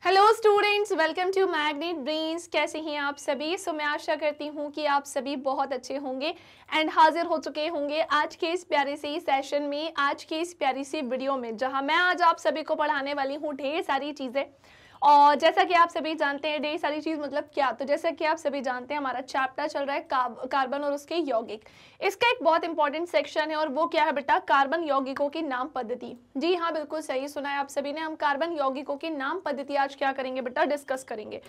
Hello students, welcome to Magnet Brains. कैसे हैं आप सभी? मैं आशा करती हूँ कि आप सभी बहुत अच्छे होंगे एंड हाजिर हो चुके होंगे आज के इस प्यारे से सेशन में, आज के इस प्यारी सी वीडियो में, जहाँ मैं आज आप सभी को पढ़ाने वाली हूँ ढेर सारी चीज़ें। और जैसा कि आप सभी जानते हैं, ढेर सारी चीज़ मतलब क्या, तो जैसा कि आप सभी जानते हैं हमारा चैप्टर चल रहा है कार्बन और उसके यौगिक। इसका एक बहुत इंपॉर्टेंट सेक्शन है और वो क्या है बेटा? कार्बन यौगिकों की नाम पद्धति। जी हाँ, बिल्कुल सही सुना है आप सभी ने। हम कार्बन यौगिकों की नाम पद्धति आज क्या करेंगे बेटा? डिस्कस करेंगे।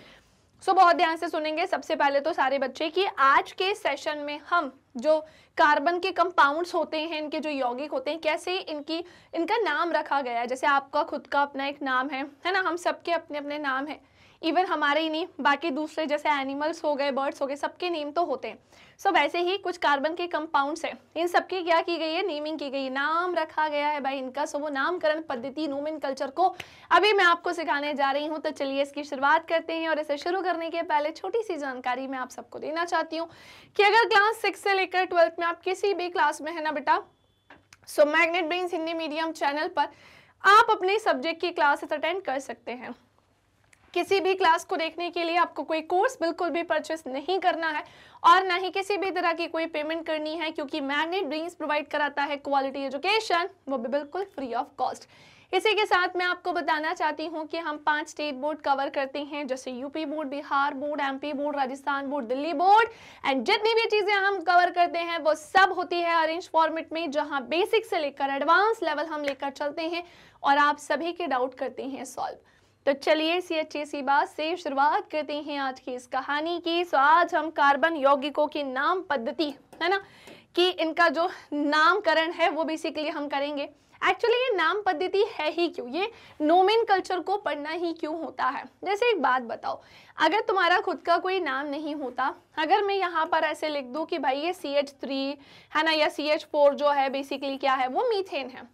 बहुत ध्यान से सुनेंगे। सबसे पहले तो सारे बच्चे कि आज के सेशन में हम जो कार्बन के कंपाउंड्स होते हैं, इनके जो यौगिक होते हैं, कैसे इनका नाम रखा गया है। जैसे आपका खुद का अपना एक नाम है ना, हम सबके अपने अपने नाम हैं। इवन हमारे ही नहीं, बाकी दूसरे जैसे एनिमल्स हो गए, बर्ड्स हो गए, सबके नेम तो होते हैं। वैसे ही कुछ कार्बन के कंपाउंड्स हैं, इन सबकी क्या की गई है? नेमिंग की गई, नाम रखा गया है भाई इनका। वो नामकरण पद्धति, नोमेनकल्चर को अभी मैं आपको सिखाने जा रही हूँ। तो चलिए इसकी शुरुआत करते हैं। और इसे शुरू करने के पहले छोटी सी जानकारी मैं आप सबको देना चाहती हूँ कि अगर क्लास 6 से लेकर 12th में आप किसी भी क्लास में है ना बेटा, magnet brains Hindi medium channel पर आप अपने सब्जेक्ट की क्लासेस अटेंड कर सकते हैं। किसी भी क्लास को देखने के लिए आपको कोई कोर्स बिल्कुल भी परचेस नहीं करना है और ना ही किसी भी तरह की कोई पेमेंट करनी है, क्योंकि मैग्नेट ब्रेन्स प्रोवाइड कराता है क्वालिटी एजुकेशन, वो भी बिल्कुल फ्री ऑफ कॉस्ट। इसी के साथ मैं आपको बताना चाहती हूँ कि हम 5 स्टेट बोर्ड कवर करते हैं, जैसे UP board, Bihar board, MP board, Rajasthan board, Delhi board. And जितनी भी चीजें हम कवर करते हैं वो सब होती है अरेंज फॉर्मेट में, जहाँ बेसिक से लेकर एडवांस लेवल हम लेकर चलते हैं और आप सभी के डाउट करते हैं सॉल्व। तो चलिए इसी अच्छी सी बात से शुरुआत करते हैं आज की इस कहानी की। आज हम कार्बन यौगिकों की नाम पद्धति, है ना, कि इनका जो नामकरण है वो बेसिकली हम करेंगे। एक्चुअली ये नाम पद्धति है ही क्यों, ये नोमेनकल्चर को पढ़ना ही क्यों होता है? जैसे एक बात बताओ, अगर तुम्हारा खुद का कोई नाम नहीं होता, अगर मैं यहाँ पर ऐसे लिख दूं कि भाई ये CH3 है ना, या CH4 जो है बेसिकली क्या है, वो मीथेन है,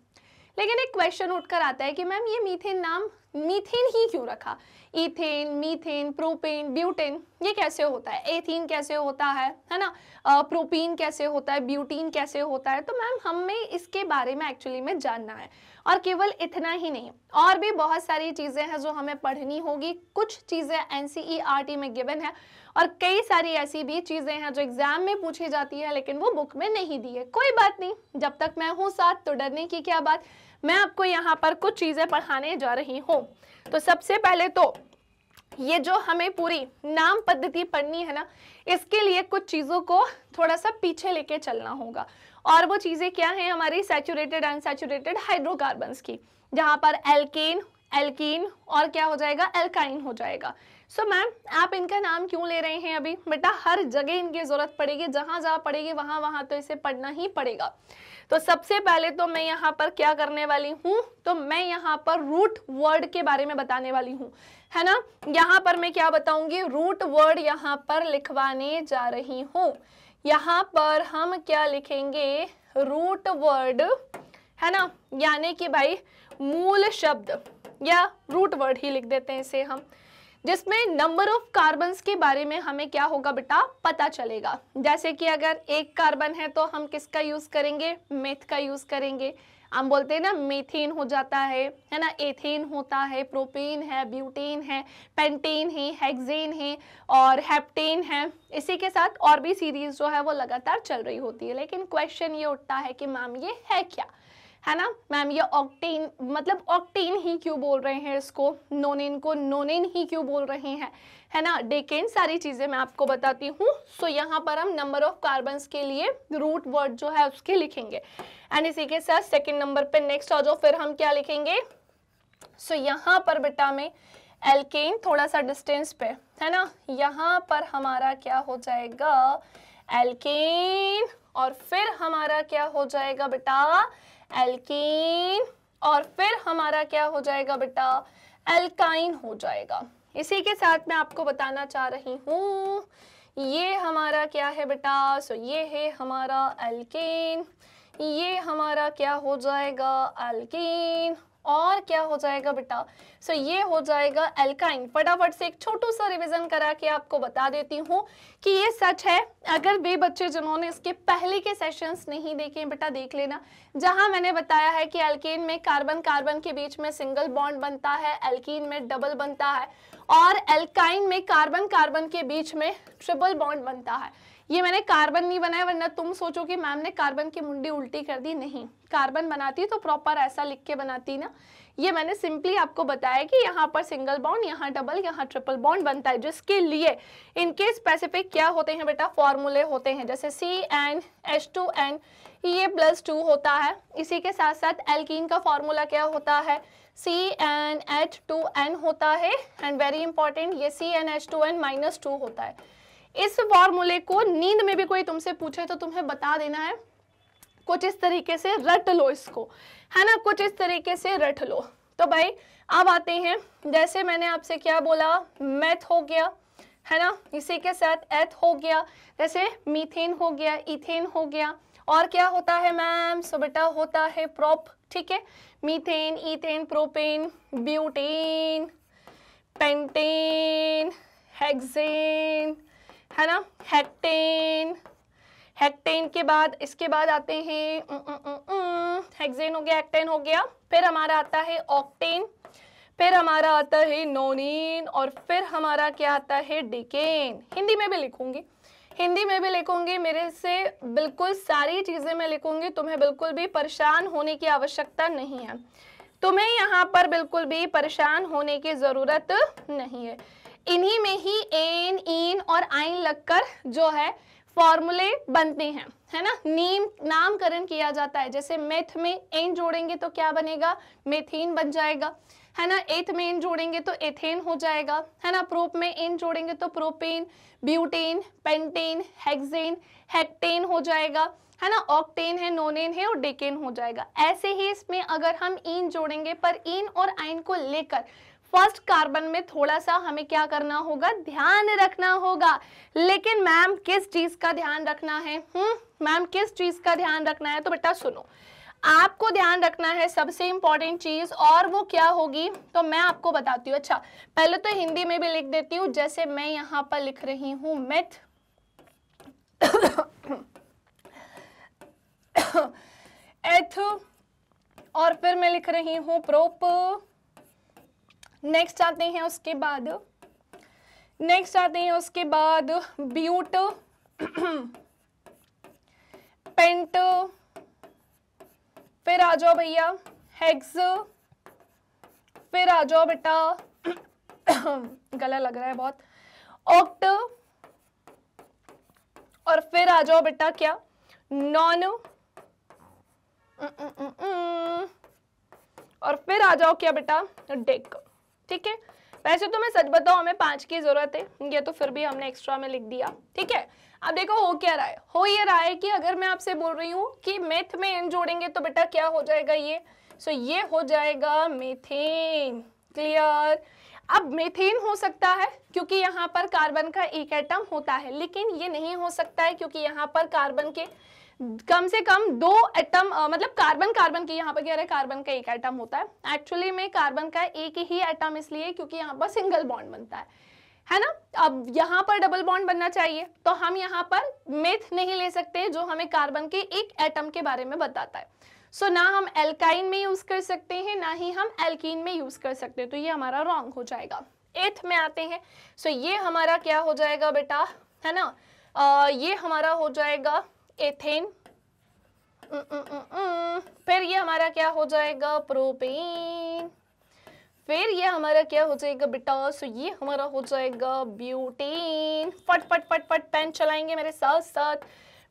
लेकिन एक क्वेश्चन उठकर आता है कि मैम ये मीथेन नाम मीथेन ही क्यों रखा? इथेन, मीथेन, प्रोपेन, ब्यूटेन ये कैसे होता है? एथीन कैसे होता है ना, प्रोपीन कैसे होता है, ब्यूटीन कैसे होता है? तो मैम हमें इसके बारे में एक्चुअली में जानना है। और केवल इतना ही नहीं, और भी बहुत सारी चीजें हैं जो हमें पढ़नी होगी। कुछ चीजें NCERT में गिवन है और कई सारी ऐसी भी चीजें हैं जो एग्जाम में पूछी जाती है लेकिन वो बुक में नहीं दी है। कोई बात नहीं, जब तक मैं हूँ साथ तो डरने की क्या बात। मैं आपको यहाँ पर कुछ चीजें पढ़ाने जा रही हूँ। तो सबसे पहले तो ये जो हमें पूरी नाम पद्धति पढ़नी है ना, इसके लिए कुछ चीजों को थोड़ा सा पीछे लेके चलना होगा। और वो चीजें क्या हैं? हमारी सैचुरेटेड अनसैचुरेटेड हाइड्रोकार्बन्स की, जहां पर एल्केन, एल्कीन और क्या हो जाएगा? एल्काइन हो जाएगा। मैम आप इनका नाम क्यों ले रहे हैं? अभी बेटा हर जगह इनकी जरूरत पड़ेगी, जहां जहां पड़ेगी वहां वहां तो इसे पढ़ना ही पड़ेगा। तो सबसे पहले तो मैं यहाँ पर क्या करने वाली हूँ, तो मैं यहाँ पर रूट वर्ड के बारे में बताने वाली हूँ, है ना। यहाँ पर मैं क्या बताऊंगी? रूट वर्ड यहाँ पर लिखवाने जा रही हूँ। यहाँ पर हम क्या लिखेंगे? रूट वर्ड, है ना, यानी कि भाई मूल शब्द, या रूट वर्ड ही लिख देते हैं इसे हम, जिसमें नंबर ऑफ कार्बन्स के बारे में हमें क्या होगा बेटा? पता चलेगा। जैसे कि अगर एक कार्बन है तो हम किसका यूज करेंगे? मेथ का यूज करेंगे। हम बोलते हैं ना मीथेन हो जाता है ना, एथेन होता है, प्रोपेन है, ब्यूटेन है, पेंटेन है, हेक्सेन है और हेप्टेन है। इसी के साथ और भी सीरीज जो है वो लगातार चल रही होती है। लेकिन क्वेश्चन ये उठता है कि मैम ये है क्या, है ना। मैम ये ऑक्टेन, मतलब ऑक्टेन ही क्यों बोल रहे हैं इसको? नोनेन को नोनेन ही क्यों बोल रहे हैं, है ना। डेकेन, सारी चीजें मैं आपको बताती हूँ। यहाँ पर हम नंबर ऑफ कार्बन्स के लिए रूट वर्ड जो है उसके लिखेंगे। एंड इसी के साथ सेकंड नंबर पे नेक्स्ट आ जाओ, फिर हम क्या लिखेंगे? यहाँ पर बेटा में एल्केन, थोड़ा सा डिस्टेंस पे, है ना, यहाँ पर हमारा क्या हो जाएगा? एल्केन। और फिर हमारा क्या हो जाएगा बेटा? एल्कीन। और फिर हमारा क्या हो जाएगा बेटा? एल्काइन हो जाएगा। इसी के साथ मैं आपको बताना चाह रही हूँ, ये हमारा क्या है बेटा? ये है हमारा एल्केन, ये हमारा क्या हो जाएगा? एल्कीन। और क्या हो जाएगा बेटा, सो ये हो जाएगा एल्काइन। फटाफट से एक छोटू सा रिवीजन करा के आपको बता देती हूँ कि ये सच है। अगर वे बच्चे जिन्होंने इसके पहले के सेशंस नहीं देखे बेटा देख लेना, जहां मैंने बताया है कि एल्केन में कार्बन कार्बन के बीच में सिंगल बॉन्ड बनता है, एल्कीन में डबल बनता है, और एल्काइन में कार्बन कार्बन के बीच में ट्रिपल बॉन्ड बनता है। ये मैंने कार्बन नहीं बनाया, वरना तुम सोचो कि मैम ने कार्बन की मुंडी उल्टी कर दी। नहीं, कार्बन बनाती तो प्रॉपर ऐसा लिख के बनाती ना। ये मैंने सिंपली आपको बताया कि यहाँ पर सिंगल बॉन्ड, यहाँ डबल, यहाँ ट्रिपल बॉन्ड बनता है, जिसके लिए इनके स्पेसिफिक क्या होते हैं बेटा, फॉर्मूले होते हैं। जैसे CnH2n ये +2 होता है। इसी के साथ साथ एल्कीन का फॉर्मूला क्या होता है, CnH2n होता है। एंड वेरी इंपॉर्टेंट, ये CnH2n -2 होता है। इस फॉर्मूले को नींद में भी कोई तुमसे पूछे तो तुम्हें बता देना है, कुछ इस तरीके से रट लो इसको, है ना, कुछ इस तरीके से रट लो। तो भाई अब आते हैं, जैसे मैंने आपसे क्या बोला, मेथ हो गया, है ना, इसी के साथ एथ हो गया, जैसे मीथेन हो गया, इथेन हो गया, और क्या होता है मैम, सो बेटा होता है प्रोप। ठीक है, methane, ethane, propane, butane, pentane, hexane, है ना, हेक्टेन। हेक्टेन के बाद इसके बाद आते हैं हेक्सेन हो गया, हेक्टेन हो गया, फिर हमारा आता है ऑक्टेन, फिर हमारा आता है नोनीन, और फिर हमारा क्या आता है डेकेन। हिंदी में भी लिखूंगी, हिंदी में भी लिखूंगी, मेरे से बिल्कुल सारी चीजें मैं लिखूंगी, तुम्हें बिल्कुल भी परेशान होने की आवश्यकता नहीं है, तुम्हें यहाँ पर बिल्कुल भी परेशान होने की जरूरत नहीं है। इन्हीं में ही एन, इन और आइन लगकर जो है फॉर्मूले बनते हैं, है ना, नामकरण किया जाता है। जैसे मेथ में एन जोड़ेंगे तो क्या बनेगा, मेथीन बन जाएगा, है ना, एथ में एन जोड़ेंगे तो एथेन हो जाएगा, है ना, प्रोप में एन जोड़ेंगे तो प्रोपेन, ब्यूटेन, पेंटेन, हेक्सेन, हेक्टेन हो जाएगा, है ना, ऑक्टेन है, नोनेन है और डेकेन हो जाएगा। ऐसे ही इसमें अगर हम इन जोड़ेंगे, पर इन और आइन को लेकर फर्स्ट कार्बन में थोड़ा सा हमें क्या करना होगा, ध्यान रखना होगा। लेकिन मैम किस चीज का ध्यान रखना है, मैम किस चीज का ध्यान रखना है, तो बेटा सुनो, आपको ध्यान रखना है सबसे इंपॉर्टेंट चीज, और वो क्या होगी तो मैं आपको बताती हूँ। अच्छा, पहले तो हिंदी में भी लिख देती हूँ, जैसे मैं यहाँ पर लिख रही हूँ मेथ एथ, और फिर मैं लिख रही हूँ प्रोप। नेक्स्ट आते हैं उसके बाद, ब्यूट, पेंट, फिर आ जाओ भैया हेक्स, फिर आ जाओ बेटा गला लग रहा है बहुत, ऑक्ट, और फिर आ जाओ बेटा क्या, नॉन, और फिर आ जाओ क्या बेटा, डेक। ठीक है, वैसे तो मैं सच बताऊं हमें 5 की जरूरत है, ये तो फिर भी हमने एक्स्ट्रा में लिख दिया। ठीक है, अब देखो हो क्या रहा है, हो ये रहा है कि अगर मैं आपसे बोल रही हूँ कि मेथ में एन जोड़ेंगे तो बेटा क्या हो जाएगा ये, सो ये हो जाएगा मीथेन। क्लियर। अब मीथेन हो सकता है क्योंकि यहाँ पर कार्बन का एक एटम होता है, लेकिन ये नहीं हो सकता है क्योंकि यहाँ पर कार्बन के कम से कम 2 एटम, मतलब कार्बन की यहाँ पर क्या है, कार्बन का एक एटम होता है। एक्चुअली में कार्बन का एक ही एटम इसलिए क्योंकि यहाँ पर सिंगल बॉन्ड बनता है ना। अब यहाँ पर डबल बॉन्ड बनना चाहिए तो हम यहाँ पर मेथ नहीं ले सकते जो हमें कार्बन के एक एटम के बारे में बताता है। सो ना हम एल्काइन में यूज कर सकते हैं ना ही हम एल्कीन में यूज कर सकते हैं, तो ये हमारा रॉन्ग हो जाएगा। 8th में आते हैं, सो ये हमारा क्या हो जाएगा बेटा, है ना, ये हमारा हो जाएगा एथेन। फिर ये हमारा क्या हो जाएगा प्रोपेन। फिर ये हमारा क्या हो जाएगा बेटा, सो ये हमारा हो जाएगा ब्यूटेन। फट फट फट फट पेन चलाएंगे मेरे साथ साथ।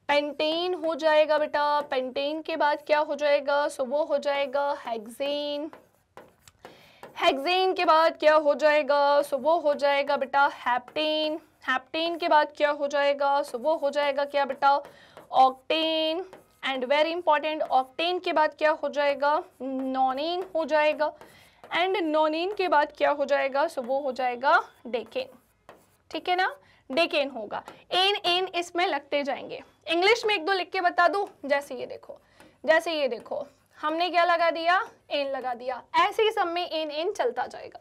पेंटेन हो जाएगा बेटा। पेंटेन के बाद क्या हो जाएगा, सो वो हो जाएगा हेक्सेन। हेक्सेन के बाद क्या हो जाएगा, सो वो हो जाएगा बेटा हेप्टेन। हेप्टेन के बाद क्या हो जाएगा, सो वो हो जाएगा क्या बेटा octane. And very important, octane के बाद क्या हो जाएगा नोनेन हो जाएगा। एंड नोनेन के बाद क्या हो जाएगा, सो वो हो जाएगा डेकेन। ठीक है ना, डेकेन होगा। एन एन इसमें लगते जाएंगे। इंग्लिश में 1-2 लिख के बता दूं, जैसे ये देखो, हमने क्या लगा दिया, एन लगा दिया। ऐसे ही सब में एन एन चलता जाएगा।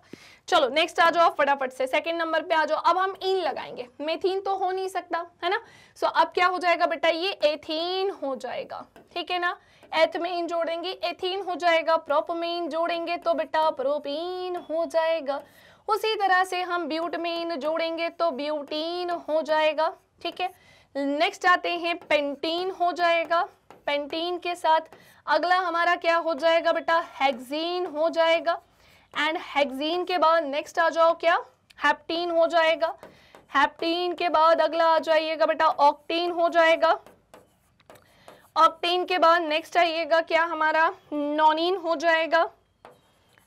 चलो नेक्स्ट आ जाओ फटाफट से, सेकंड नंबर पे आ जाओ। अब हम इन लगाएंगे, मेथीन तो हो नहीं सकता है ना, सो अब क्या हो जाएगा बेटा, ये एथीन हो जाएगा, ठीक है ना। एथ में इन जोड़ेंगे एथीन हो जाएगा, प्रोप में इन जोड़ेंगे तो बेटा प्रोपीन हो जाएगा। उसी तरह से हम ब्यूट में इन जोड़ेंगे तो ब्यूटीन हो जाएगा, ठीक है। नेक्स्ट आते हैं पेंटीन हो जाएगा, पेंटीन के साथ अगला हमारा क्या हो जाएगा बेटा, हेक्सीन हो जाएगा। एंड हेक्सीन के बाद नेक्स्ट आ जाओ क्या, हेप्टीन हो जाएगा। हेप्टीन के बाद अगला आ जाइएगा बेटा ऑक्टीन हो जाएगा। ऑक्टीन के बाद नेक्स्ट आइएगा क्या हमारा, नॉनीन हो जाएगा।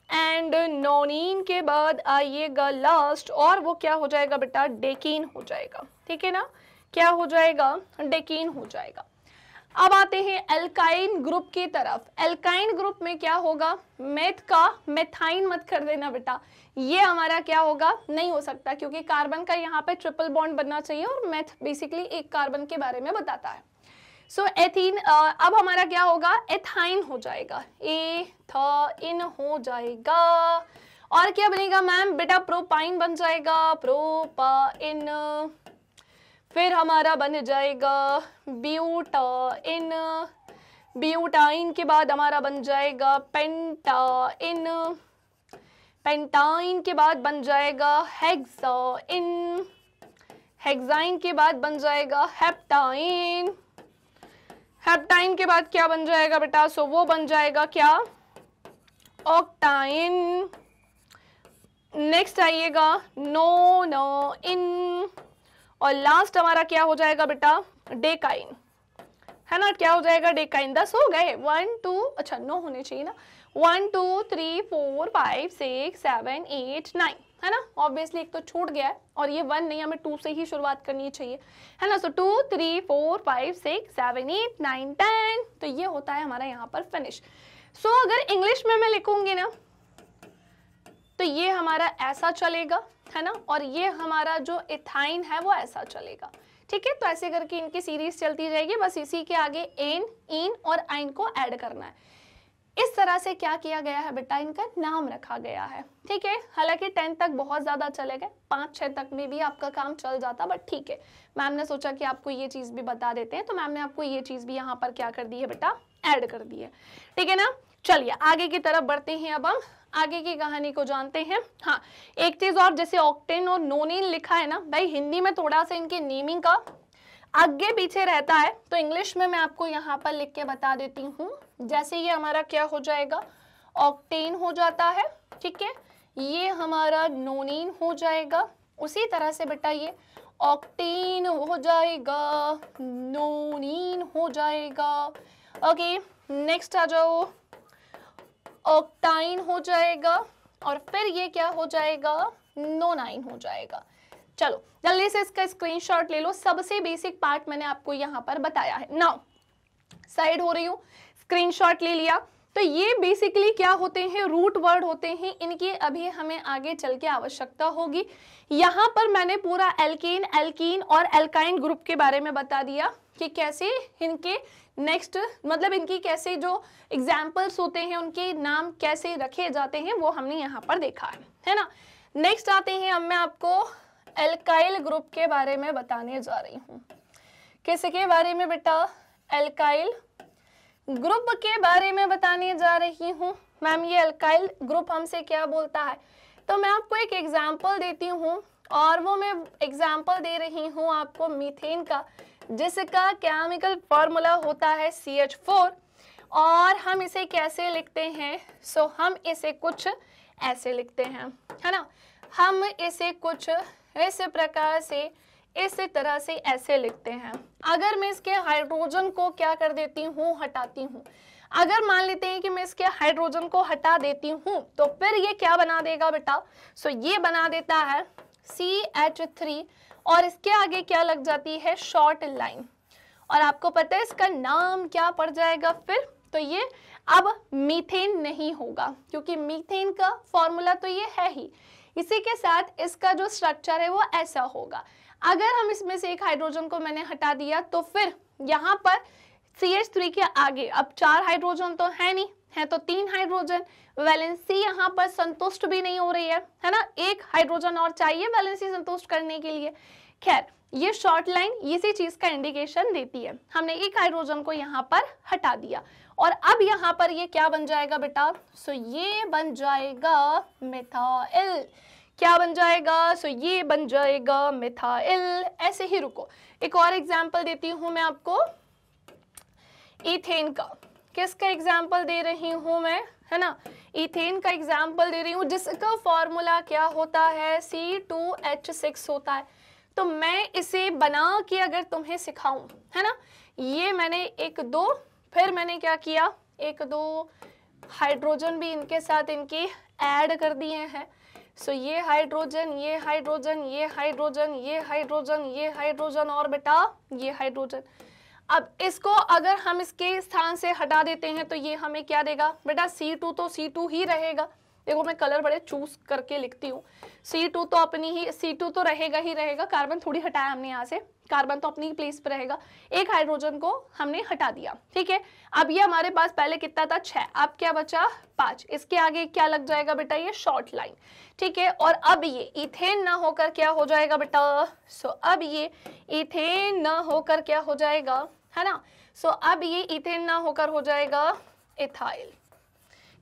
एंड नॉनीन के बाद आइएगा लास्ट, और वो क्या हो जाएगा बेटा, डेकीन हो जाएगा, ठीक है ना। क्या हो जाएगा, डेकीन हो जाएगा। अब आते हैं एल्काइन ग्रुप की तरफ। एल्काइन ग्रुप में क्या होगा, मेथ का मेथाइन मत कर देना बेटा, ये हमारा क्या होगा, नहीं हो सकता, क्योंकि कार्बन का यहाँ पे ट्रिपल बॉन्ड बनना चाहिए और मेथ बेसिकली एक कार्बन के बारे में बताता है। सो एथीन, अब हमारा क्या होगा, एथाइन हो जाएगा, एथाइन हो जाएगा। और क्या बनेगा मैम बेटा, प्रोपाइन बन जाएगा, प्रोपाइन। फिर हमारा बन जाएगा ब्यूटाइन, ब्यूटाइन के बाद हमारा बन जाएगा पेंटाइन, पेंटाइन के बाद बन जाएगा हेक्साइन, हेक्साइन के बाद बन जाएगा हेप्टाइन, हेप्टाइन के बाद क्या बन जाएगा बेटा, सो वो बन जाएगा क्या, ऑक्टाइन। नेक्स्ट आइएगा नोनाइन, और लास्ट हमारा क्या हो जाएगा बेटा, डेकाइन, है ना। क्या हो जाएगा, डेकाइन। 10 हो गए, 1 2, अच्छा 9 होने चाहिए ना, 1 2 3 4 5 6 7 8 9, है ना। ऑब्वियसली एक तो छूट गया है, और ये 1 नहीं, हमें 2 से ही शुरुआत करनी चाहिए, है ना। सो 2 3 4 5 6 7 8 9 10, तो ये होता है हमारा यहाँ पर फिनिश। सो अगर इंग्लिश में मैं लिखूंगी ना, तो ये हमारा ऐसा चलेगा, है ना, और ये हमारा जो इथाइन है वो ऐसा चलेगा, ठीक है। तो ऐसे करके इनकी सीरीज चलती जाएगी, बस इसी के आगे एन, इन और आइन को ऐड करना है। इस तरह से क्या किया गया है बेटा, इनका नाम रखा गया है, ठीक है। हालांकि 10 तक बहुत ज्यादा चले गए, 5-6 तक में भी आपका काम चल जाता, बट ठीक है, मैम ने सोचा कि आपको ये चीज भी बता देते हैं, तो मैम ने आपको ये चीज भी यहाँ पर क्या कर दी है बेटा, ऐड कर दी है, ठीक है ना। चलिए आगे की तरफ बढ़ते हैं, अब हम आगे की कहानी को जानते हैं। हाँ, एक चीज और, जैसे ऑक्टेन और नोनिन लिखा है ना भाई, हिंदी में थोड़ा सा इनके नेमिंग का आगे पीछे रहता है, तो इंग्लिश में मैं आपको यहाँ पर लिख के बता देती हूँ। जैसे ये हमारा क्या हो जाएगा, ऑक्टेन हो जाता है, ठीक है, ये हमारा नोनिन हो जाएगा। उसी तरह से बेटा ये ऑक्टेन हो जाएगा, नोनिन हो जाएगा। ओके नेक्स्ट आ जाओ, ऑक्टाइन हो जाएगा, और फिर ये क्या हो जाएगा, नोनाइन हो जाएगा। चलो जल्दी से इसका स्क्रीनशॉट ले लो, सबसे बेसिक पार्ट मैंने आपको यहाँ पर बताया है। नाउ साइड हो रही हूँ, स्क्रीनशॉट ले लिया। तो ये बेसिकली क्या होते हैं, रूट वर्ड होते हैं, इनकी अभी हमें आगे चल के आवश्यकता होगी। यहाँ पर मैंने पूरा एल्केन, एल्कीन और एल्काइन ग्रुप के बारे में बता दिया कि कैसे इनके नेक्स्ट, मतलब इनकी कैसे जो एग्जाम्पल्स होते हैं, उनके नाम कैसे रखे जाते हैं, वो हमने यहाँ पर देखा है ना। नेक्स्ट आते हैं, अब मैं आपको एल्काइल ग्रुप के बारे में बताने जा रही हूँ। किसके बारे में बेटा, एल्काइल ग्रुप के बारे में बताने जा रही हूँ। मैम ये एल्काइल ग्रुप हमसे क्या बोलता है, तो मैं आपको एक एग्जाम्पल देती हूँ, और वो मैं एग्जाम्पल दे रही हूँ आपको मीथेन का, जिसका केमिकल फॉर्मूला होता है CH4, और हम इसे कैसे लिखते हैं, सो हम इसे कुछ ऐसे लिखते हैं, है ना। हम इसे कुछ इस प्रकार से, इस तरह से ऐसे लिखते हैं। अगर मैं इसके हाइड्रोजन को क्या कर देती हूँ, हटाती हूँ, अगर मान लेते हैं कि मैं इसके हाइड्रोजन को हटा देती हूँ, तो फिर ये क्या बना देगा बेटा, सो ये बना देता है CH3, और इसके आगे क्या लग जाती है, शॉर्ट लाइन, और आपको पता है इसका नाम क्या पड़ जाएगा फिर, तो ये अब मीथेन नहीं होगा, क्योंकि मीथेन का फॉर्मूला तो ये है ही, इसी के साथ इसका जो स्ट्रक्चर है वो ऐसा होगा। अगर हम इसमें से एक हाइड्रोजन को मैंने हटा दिया, तो फिर यहाँ पर CH3 के आगे अब 4 हाइड्रोजन तो है नहीं, है तो 3 हाइड्रोजन, वैलेंसी यहाँ पर संतुष्ट भी नहीं हो रही है ना, 1 हाइड्रोजन और चाहिए वैलेंसी संतुष्ट करने के लिए। खैर ये शॉर्ट लाइन इसी चीज का इंडिकेशन देती है। हमने 1 हाइड्रोजन को यहाँ पर हटा दिया और अब यहाँ पर ये क्या बन जाएगा बेटा, सो ये बन जाएगा मिथाइल। क्या बन जाएगा, सो ये बन जाएगा मिथाइल। ऐसे ही रुको, एक और एग्जांपल देती हूं मैं आपको इथेन का। किसका एग्जांपल दे रही हूं मैं, है ना, इथेन का एग्जांपल दे रही हूं जिसका फॉर्मूला क्या होता है, C2H6 होता है। तो मैं इसे बना के अगर तुम्हें सिखाऊं, है ना, ये मैंने 1 2 फिर मैंने क्या किया, 1 2 हाइड्रोजन भी इनके साथ इनके ऐड कर दिए हैं। सो ये हाइड्रोजन, ये हाइड्रोजन, ये हाइड्रोजन, ये हाइड्रोजन, ये हाइड्रोजन और बेटा ये हाइड्रोजन। अब इसको अगर हम इसके स्थान से हटा देते हैं तो ये हमें क्या देगा बेटा, C2 तो C2 ही रहेगा। देखो मैं कलर बड़े चूज करके लिखती हूँ, C2 तो अपनी ही, C2 तो रहेगा ही रहेगा, कार्बन थोड़ी हटाया हमने यहाँ से, कार्बन तो अपनी ही प्लेस पे रहेगा। 1 हाइड्रोजन को हमने हटा दिया, ठीक है। अब ये हमारे पास पहले कितना था, 6, अब क्या बचा 5। इसके आगे क्या लग जाएगा बेटा, ये शॉर्ट लाइन, ठीक है। और अब ये इथेन ना होकर क्या हो जाएगा बेटा, सो अब ये इथेन ना होकर क्या हो जाएगा, है ना, सो अब ये इथेन ना होकर हो जाएगा इथाइल।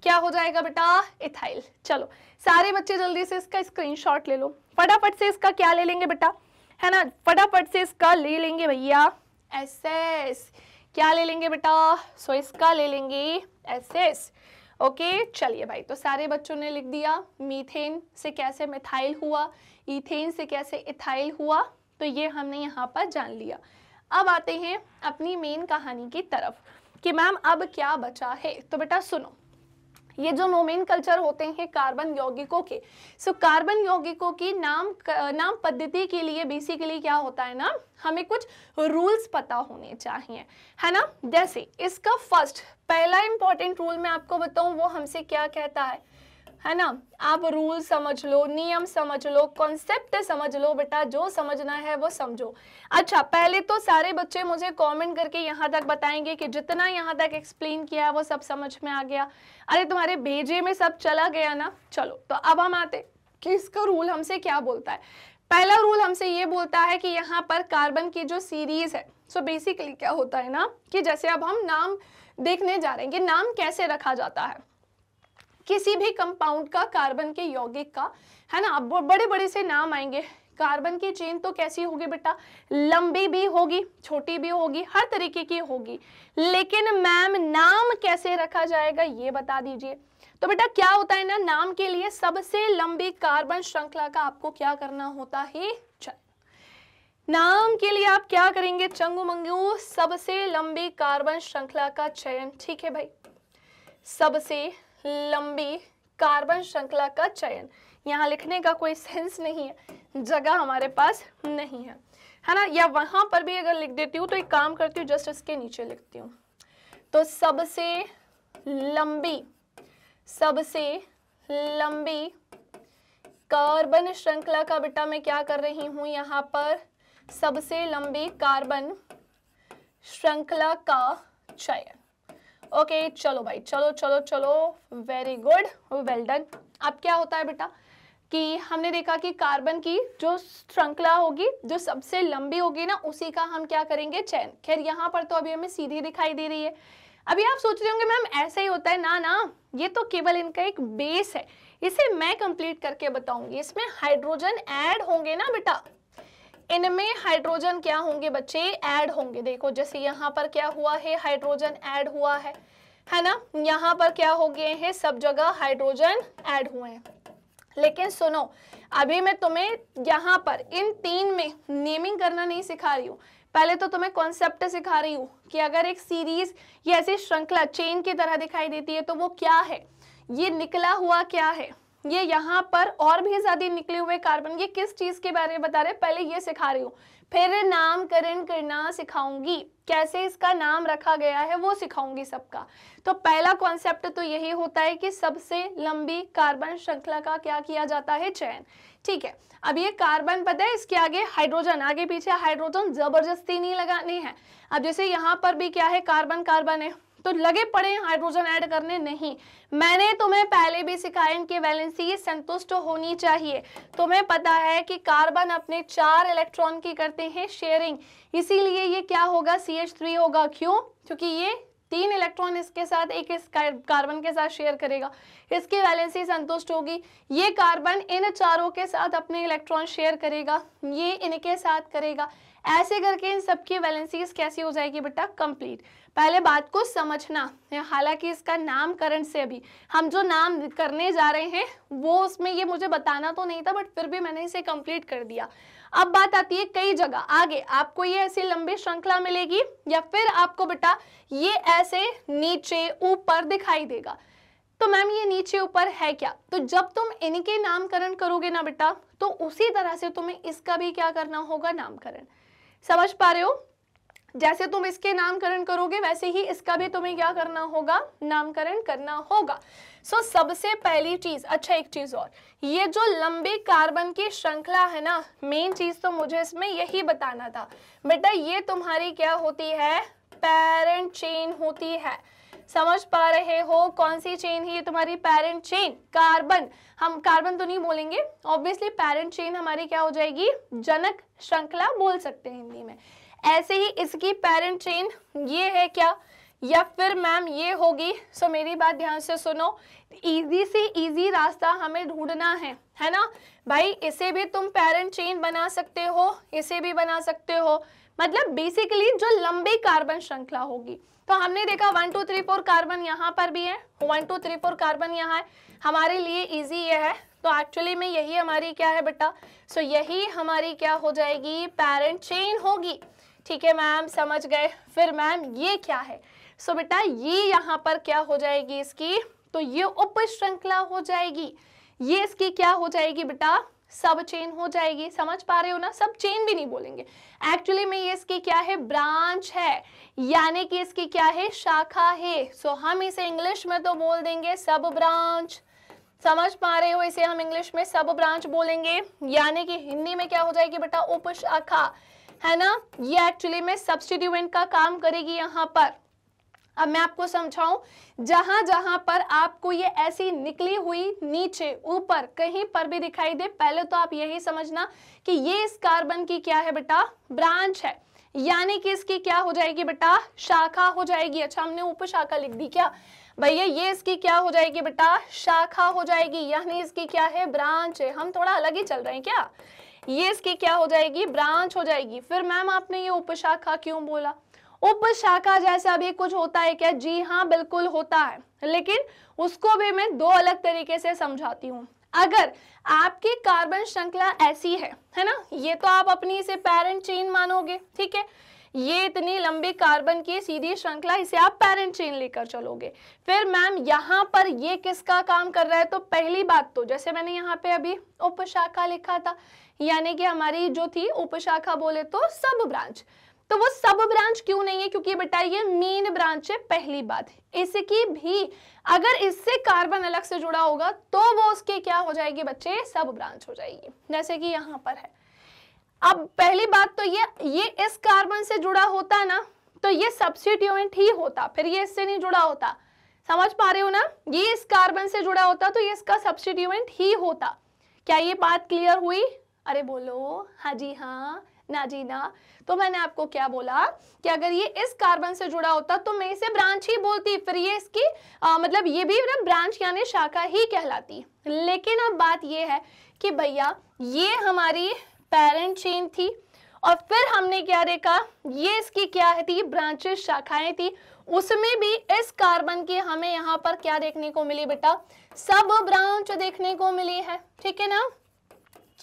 क्या हो जाएगा बेटा, इथाइल। चलो सारे बच्चे जल्दी से इसका स्क्रीनशॉट ले लो, फटाफट से इसका क्या ले लेंगे बेटा, है ना, फटाफट से इसका ले लेंगे भैया SS। क्या ले लेंगे बेटा, सो इसका ले लेंगे SS। ओके चलिए भाई, तो सारे बच्चों ने लिख दिया मीथेन से कैसे मिथाइल हुआ, इथेन से कैसे इथाइल हुआ, तो ये हमने यहाँ पर जान लिया। अब आते हैं अपनी मेन कहानी की तरफ कि मैम अब क्या बचा है। तो बेटा सुनो, ये जो नोमेनकल्चर होते हैं कार्बन यौगिकों के, सो कार्बन यौगिकों की नाम पद्धति के लिए बेसिकली क्या होता है ना, हमें कुछ रूल्स पता होने चाहिए, है ना। जैसे इसका पहला इंपॉर्टेंट रूल मैं आपको बताऊं, वो हमसे क्या कहता है ना, आप रूल समझ लो, नियम समझ लो, कॉन्सेप्ट समझ लो बेटा, जो समझना है वो समझो। अच्छा पहले तो सारे बच्चे मुझे कमेंट करके यहाँ तक बताएंगे कि जितना यहाँ तक एक्सप्लेन किया वो सब समझ में आ गया। अरे तुम्हारे भेजे में सब चला गया ना। चलो तो अब हम आते कि इसका रूल हमसे क्या बोलता है। पहला रूल हमसे ये बोलता है कि यहाँ पर कार्बन की जो सीरीज है, सो बेसिकली क्या होता है ना कि जैसे अब हम नाम देखने जा रहे हैं कि नाम कैसे रखा जाता है किसी भी कंपाउंड का, कार्बन के यौगिक का, है ना। अब बड़े बड़े से नाम आएंगे। कार्बन की चेन तो कैसी होगी बेटा, लंबी भी होगी, छोटी भी होगी, हर तरीके की होगी, लेकिन मैम नाम कैसे रखा जाएगा ये बता दीजिए। तो बेटा क्या होता है ना, नाम के लिए सबसे लंबी कार्बन श्रृंखला का आपको क्या करना होता है, नाम के लिए आप क्या करेंगे, चंगू मंगू सबसे लंबी कार्बन श्रृंखला का चयन। ठीक है भाई, सबसे लंबी कार्बन श्रृंखला का चयन। यहाँ लिखने का कोई सेंस नहीं है, जगह हमारे पास नहीं है ना, या वहां पर भी अगर लिख देती हूँ तो एक काम करती हूँ, जस्ट इसके नीचे लिखती हूँ। तो सबसे लंबी कार्बन श्रृंखला का बेटा मैं क्या कर रही हूँ, यहाँ पर सबसे लंबी कार्बन श्रृंखला का चयन। ओके चलो भाई, चलो चलो चलो, वेरी गुड, वेल डन। अब क्या होता है बेटा कि हमने देखा कि कार्बन की जो श्रृंखला होगी, जो सबसे लंबी होगी ना, उसी का हम क्या करेंगे, चयन। खैर यहाँ पर तो अभी हमें सीधी दिखाई दे रही है। अभी आप सोच रहे होंगे मैम ऐसा ही होता है ना, ना ये तो केवल इनका एक बेस है, इसे मैं कंप्लीट करके बताऊंगी। इसमें हाइड्रोजन ऐड होंगे ना बेटा, इनमें हाइड्रोजन क्या होंगे बच्चे, ऐड होंगे। देखो जैसे यहाँ पर क्या हुआ है, हाइड्रोजन ऐड हुआ है ना, यहाँ पर क्या हो गए हैं, सब जगह हाइड्रोजन ऐड हुए हैं। लेकिन सुनो, अभी मैं तुम्हें यहाँ पर इन 3 में नेमिंग करना नहीं सिखा रही हूँ, पहले तो तुम्हें कॉन्सेप्ट सिखा रही हूँ कि अगर एक सीरीज या ऐसी श्रृंखला चेन की तरह दिखाई देती है तो वो क्या है, ये निकला हुआ क्या है, ये यहाँ पर और भी ज्यादा निकले हुए कार्बन, ये किस चीज के बारे में बता रहे, पहले ये सिखा रही हूँ, फिर नामकरण करना सिखाऊंगी, कैसे इसका नाम रखा गया है वो सिखाऊंगी सबका। तो पहला कॉन्सेप्ट तो यही होता है कि सबसे लंबी कार्बन श्रृंखला का क्या किया जाता है, चयन। ठीक है, अब ये कार्बन पता है, इसके आगे हाइड्रोजन, आगे पीछे हाइड्रोजन जबरदस्ती नहीं लगाने हैं। अब जैसे यहाँ पर भी क्या है, कार्बन कार्बन है, तो लगे पड़े हाइड्रोजन ऐड करने, नहीं। मैंने तुम्हें पहले भी सिखाया इनकी वैलेंसी संतुष्ट होनी चाहिए। तुम्हें पता है कि कार्बन अपने 4 इलेक्ट्रॉन की करते हैं शेयरिंग, इसीलिए ये क्या होगा, CH3 होगा। क्यों? क्योंकि ये 3 इलेक्ट्रॉन इसके साथ एक इस कार्बन के साथ शेयर करेगा, इसकी वैलेंसी संतुष्ट होगी। ये कार्बन इन चारों के साथ अपने इलेक्ट्रॉन शेयर करेगा, ये इनके साथ करेगा, ऐसे करके इन सबकी वैलेंसीज कैसी हो जाएगी बेटा, कंप्लीट। पहले बात को समझना, हालांकि इसका नामकरण से अभी हम जो नाम करने जा रहे हैं वो उसमें ये मुझे बताना तो नहीं था, बट फिर भी मैंने इसे कंप्लीट कर दिया। अब बात आती है कई जगह आगे आपको ये ऐसी लंबी श्रृंखला मिलेगी या फिर आपको बेटा ये ऐसे नीचे ऊपर दिखाई देगा। तो मैम ये नीचे ऊपर है क्या, तो जब तुम इनके नामकरण करोगे ना बेटा, तो उसी तरह से तुम्हें इसका भी क्या करना होगा, नामकरण। समझ पा रहे हो? जैसे तुम इसके नामकरण करोगे वैसे ही इसका भी तुम्हें क्या करना होगा, नामकरण करना होगा। सो सबसे पहली चीज, अच्छा एक चीज और, ये जो लंबी कार्बन की श्रृंखला है ना, मेन चीज तो मुझे इसमें यही बताना था बेटा, ये तुम्हारी क्या होती है, पेरेंट चेन होती है। समझ पा रहे हो? कौन सी चेन है ये तुम्हारी, पेरेंट चेन। कार्बन, हम कार्बन तो नहीं बोलेंगे ऑब्वियसली, पेरेंट चेन हमारी क्या हो जाएगी, जनक श्रृंखला बोल सकते हैं हिंदी में। ऐसे ही इसकी पेरेंट चेन ये है क्या, या फिर मैम ये होगी। सो मेरी बात ध्यान से सुनो, इजी से इजी रास्ता हमें ढूंढना है ना भाई। इसे भी तुम पेरेंट चेन बना सकते हो, इसे भी बना सकते हो, मतलब बेसिकली जो लंबी कार्बन श्रृंखला होगी। तो हमने देखा 1 2 3 4 कार्बन यहाँ पर भी है, 1 2 3 4 कार्बन यहाँ है, हमारे लिए इजी ये है। तो एक्चुअली में यही हमारी क्या है बेटा, सो यही हमारी क्या हो जाएगी, पेरेंट चेन होगी। ठीक है मैम, समझ गए। फिर मैम ये क्या है, सो बेटा ये यहाँ पर क्या हो जाएगी इसकी, तो ये उप श्रृंखला हो जाएगी। ये इसकी क्या हो जाएगी बेटा, सब चेन हो जाएगी। समझ पा रहे हो ना, सब चेन भी नहीं बोलेंगे एक्चुअली में, ये इसकी क्या है, ब्रांच है, यानी कि इसकी क्या है, शाखा है। सो हम इसे इंग्लिश में तो बोल देंगे सब ब्रांच। समझ पा रहे हो, इसे हम इंग्लिश में सब ब्रांच बोलेंगे, यानी कि हिंदी में क्या हो जाएगी बेटा, उप शाखा, है ना। ये एक्चुअली में सब्स्टिट्यूएंट का काम करेगी यहाँ पर। अब मैं आपको समझाऊं, जहां जहां पर आपको ये ऐसी निकली हुई नीचे ऊपर कहीं पर भी दिखाई दे, पहले तो आप यही समझना कि ये इस कार्बन की क्या है बेटा, ब्रांच है, यानी कि इसकी क्या हो जाएगी बेटा, शाखा हो जाएगी। अच्छा हमने उपशाखा लिख दी क्या भैया, ये इसकी क्या हो जाएगी बेटा, शाखा हो जाएगी, यानी इसकी क्या है, ब्रांच है। हम थोड़ा अलग ही चल रहे हैं क्या, ये इसकी क्या हो जाएगी, ब्रांच हो जाएगी। फिर मैम आपने ये उपशाखा क्यों बोला, उपशाखा जैसा भी कुछ होता है क्या, जी हाँ बिल्कुल होता है, लेकिन उसको भी मैं 2 अलग तरीके से समझाती हूँ। अगर आपकी कार्बन श्रृंखला ऐसी है ना, ये तो आप अपनी इसे पेरेंट चेन मानोगे, ठीक है, ये इतनी लंबी कार्बन की सीधी श्रृंखला, इसे आप पेरेंट चेन लेकर चलोगे। फिर मैम यहाँ पर ये किसका काम कर रहा है, तो पहली बात तो जैसे मैंने यहाँ पे अभी उपशाखा लिखा था, यानी कि हमारी जो थी उपशाखा बोले तो सब ब्रांच। तो वो सब ब्रांच क्यों नहीं है, क्योंकि बेटा ये मेन ब्रांच है, पहली बात। इसकी भी अगर इससे कार्बन अलग से जुड़ा होगा तो वो उसकी क्या हो जाएगी बच्चे, सब ब्रांच हो जाएगी, जैसे कि यहाँ पर है। अब पहली बात तो ये इस कार्बन से जुड़ा होता ना तो ये सब्स्टिट्यूएंट ही होता, फिर ये इससे नहीं जुड़ा होता। समझ पा रहे हो ना, ये इस कार्बन से जुड़ा होता तो ये इसका सब्स्टिट्यूएंट ही होता। क्या ये बात क्लियर हुई? अरे बोलो हाँ जी हाँ, ना जी ना। तो मैंने आपको क्या बोला कि अगर ये इस कार्बन से जुड़ा होता तो मैं इसे ब्रांच ही बोलती, फिर ये इसकी मतलब ये भी ना ब्रांच यानी शाखा ही कहलाती। लेकिन अब बात ये है कि भैया ये हमारी पेरेंट चेन थी और फिर हमने क्या देखा, ये इसकी क्या थी, ब्रांचेस, शाखाएं थी, उसमें भी इस कार्बन की हमें यहाँ पर क्या देखने को मिली बेटा, सब ब्रांच देखने को मिली है। ठीक है ना,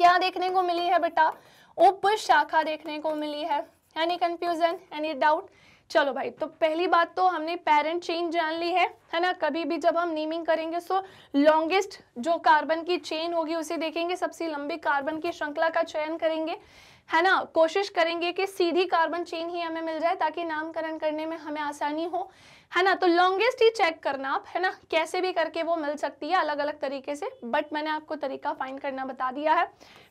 क्या देखने को मिली है बेटा, उप शाखा देखने को मिली है। Any confusion, any doubt? चलो भाई, तो पहली बात तो हमने पेरेंट चेन जान ली है ना। कभी भी जब हम नेमिंग करेंगे सो लॉन्गेस्ट जो कार्बन की चेन होगी उसे देखेंगे, सबसे लंबी कार्बन की श्रृंखला का चयन करेंगे, है ना। कोशिश करेंगे कि सीधी कार्बन चेन ही हमें मिल जाए ताकि नामकरण करने में हमें आसानी हो, है ना। तो लॉन्गेस्ट ही चेक करना आप, है ना, कैसे भी करके वो मिल सकती है अलग अलग तरीके से, बट मैंने आपको तरीका फाइंड करना बता दिया है।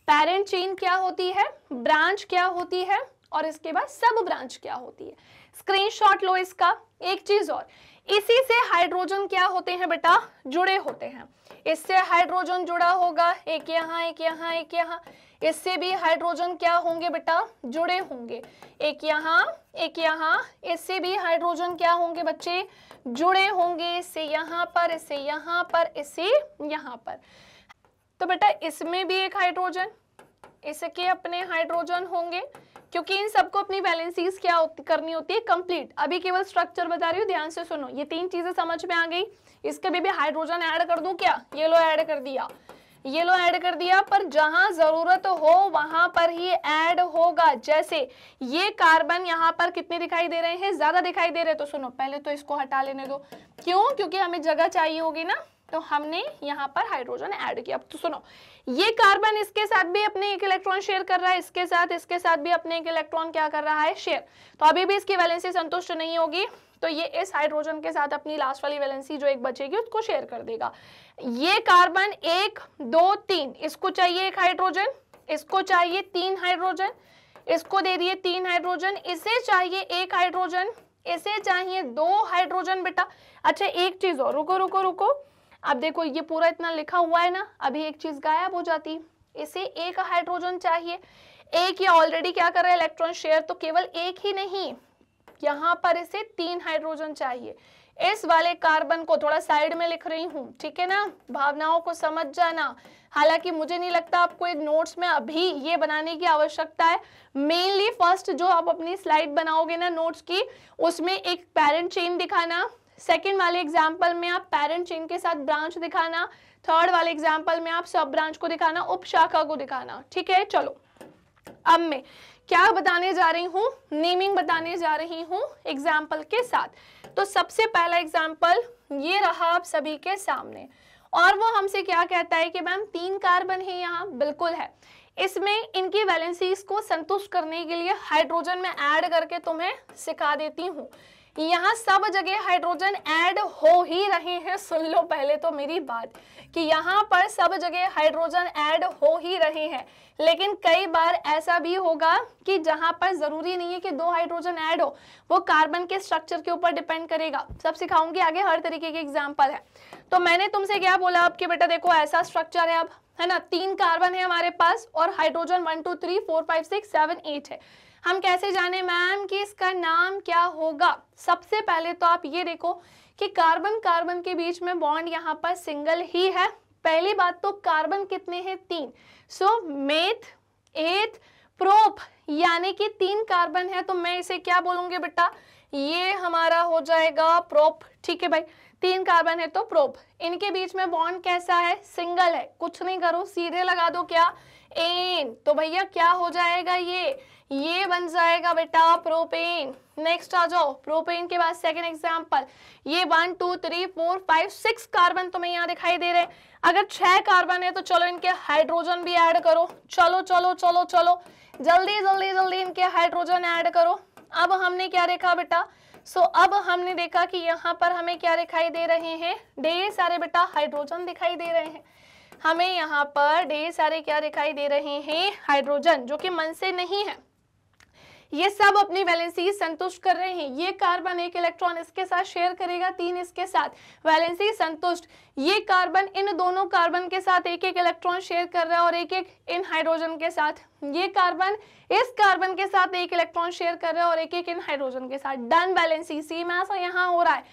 पेरेंट चेन क्या होती है, ब्रांच क्या होती है, और इसके बाद सब ब्रांच क्या होती है। स्क्रीनशॉट लो इसका। एक चीज और, इसी से हाइड्रोजन क्या होते हैं बेटा, जुड़े होते हैं। इससे हाइड्रोजन जुड़ा होगा, एक यहाँ एक यहाँ एक यहाँ। इससे भी हाइड्रोजन क्या होंगे बेटा, जुड़े होंगे, एक यहाँ एक यहाँ। इससे भी हाइड्रोजन क्या होंगे बच्चे, जुड़े होंगे, इससे यहाँ पर, इससे यहाँ पर, इससे यहाँ पर। तो बेटा इसमें भी एक हाइड्रोजन, इसके अपने हाइड्रोजन होंगे, क्योंकि इन सबको अपनी वैलेंसीज क्या करनी होती है, कंप्लीट। अभी केवल स्ट्रक्चर बता रही हूँ, ध्यान से सुनो। ये तीन चीजें समझ में आ गई। इसके भी हाइड्रोजन ऐड कर दूं क्या, ये लो ऐड कर दिया, ये लो ऐड कर दिया, पर जहां जरूरत हो वहां पर ही ऐड होगा। जैसे ये कार्बन यहाँ पर कितने दिखाई दे रहे हैं, ज्यादा दिखाई दे रहे हैं, तो सुनो पहले तो इसको हटा लेने दो। क्यों, क्योंकि हमें जगह चाहिए होगी ना, तो हमने यहाँ पर हाइड्रोजन ऐड किया। तो सुनो, ये कार्बन इसके साथ भी अपने एक इलेक्ट्रॉन शेयर कर रहा है, इसके साथ भी अपने एक इलेक्ट्रॉन क्या कर रहा है, शेयर। तो अभी भी इसकी वैलेंसी संतुष्ट नहीं होगी, तो ये इस हाइड्रोजन के साथ अपनी लास्ट वाली वैलेंसी जो एक बचेगी उसको शेयर कर देगा। ये कार्बन 1 2 3, इसको चाहिए एक हाइड्रोजन, इसको चाहिए 3 हाइड्रोजन, इसको दे दिए 3 हाइड्रोजन, इसे चाहिए 1 हाइड्रोजन, इसे चाहिए 2 हाइड्रोजन बेटा। अच्छा एक चीज और, रुको रुको रुको, अब देखो ये पूरा इतना लिखा हुआ है ना, अभी एक चीज गायब हो जाती। इसे 1 हाइड्रोजन चाहिए, एक ये ऑलरेडी क्या कर रहा है, इलेक्ट्रॉन शेयर, तो केवल एक ही नहीं, यहाँ पर इसे 3 हाइड्रोजन चाहिए। इस वाले कार्बन को थोड़ा साइड में लिख रही हूँ, ठीक है ना, भावनाओं को समझ जाना। हालांकि मुझे नहीं लगता आपको एक नोट्स में अभी ये बनाने की आवश्यकता है। मेनली फर्स्ट जो आप अपनी स्लाइड बनाओगे ना नोट्स की, उसमें एक पेरेंट चेन दिखाना, सेकेंड वाले एग्जाम्पल में आप पेरेंट चेन के साथ ब्रांच दिखाना, थर्ड वाले एग्जाम्पल में आप सब ब्रांच को दिखाना, उपशाखा को दिखाना, ठीक है। चलो अब मैं क्या बताने जा रही हूँ, नेमिंग बताने जा रही हूँ एग्जाम्पल के साथ। तो सबसे पहला एग्जाम्पल ये रहा आप सभी के सामने, और वो हमसे क्या कहता है कि मैम 3 कार्बन है यहाँ, बिल्कुल है। इसमें इनकी वैलेंसीज को संतुष्ट करने के लिए हाइड्रोजन में ऐड करके तुम्हें सिखा देती हूँ। यहाँ सब जगह हाइड्रोजन ऐड हो ही रहे हैं, सुन लो पहले तो मेरी बात, कि यहाँ पर सब जगह हाइड्रोजन ऐड हो ही रहे हैं। लेकिन कई बार ऐसा भी होगा कि जहाँ पर जरूरी नहीं है कि 2 हाइड्रोजन ऐड हो, वो कार्बन के स्ट्रक्चर के ऊपर डिपेंड करेगा। सब सिखाऊंगी आगे, हर तरीके के एग्जाम्पल है। तो मैंने तुमसे क्या बोला अब कि बेटा देखो ऐसा स्ट्रक्चर है, अब है ना, 3 कार्बन है हमारे पास और हाइड्रोजन 1 2 3 4 5 6 7 8 है। हम कैसे जाने मैम कि इसका नाम क्या होगा। सबसे पहले तो आप ये देखो कि कार्बन कार्बन के बीच में बॉन्ड यहाँ पर सिंगल ही है। पहली बात तो कार्बन कितने हैं, 3, सो मेथ एथ प्रोप, यानी कि 3 कार्बन है, तो मैं इसे क्या बोलूंगी बेटा, ये हमारा हो जाएगा प्रोप, ठीक है भाई। 3 कार्बन है तो प्रोप। इनके बीच में बॉन्ड कैसा है, सिंगल है, कुछ नहीं करो सीधे लगा दो क्या, एन, तो भैया क्या हो जाएगा, ये बन जाएगा बेटा प्रोपेन। नेक्स्ट आ जाओ, प्रोपेन के बाद सेकंड एग्जांपल, ये 1 2 3 4 5 6 कार्बन तुम्हें यहाँ दिखाई दे रहे हैं। अगर 6 कार्बन है तो चलो इनके हाइड्रोजन भी ऐड करो, चलो चलो चलो चलो जल्दी जल्दी जल्दी इनके हाइड्रोजन ऐड करो। अब हमने क्या देखा बेटा, अब हमने देखा कि यहाँ पर हमें क्या दिखाई दे रहे हैं, ढेर सारे बेटा हाइड्रोजन दिखाई दे रहे हैं। हमें यहाँ पर ढेर सारे क्या दिखाई दे रहे हैं, हाइड्रोजन, जो कि मन से नहीं है। ये सब अपनी वैलेंसी संतुष्ट कर रहे हैं। ये कार्बन 1 इलेक्ट्रॉन इसके साथ शेयर करेगा, 3 इसके साथ, वैलेंसी संतुष्ट। ये कार्बन इन दोनों कार्बन के साथ 1 1 इलेक्ट्रॉन शेयर कर रहा है और 1 1 इन हाइड्रोजन के साथ। ये कार्बन इस कार्बन के साथ 1 इलेक्ट्रॉन शेयर कर रहा है और 1 1 इन हाइड्रोजन के साथ। डन वैलेंसी, सेम ऐसा यहाँ हो रहा है।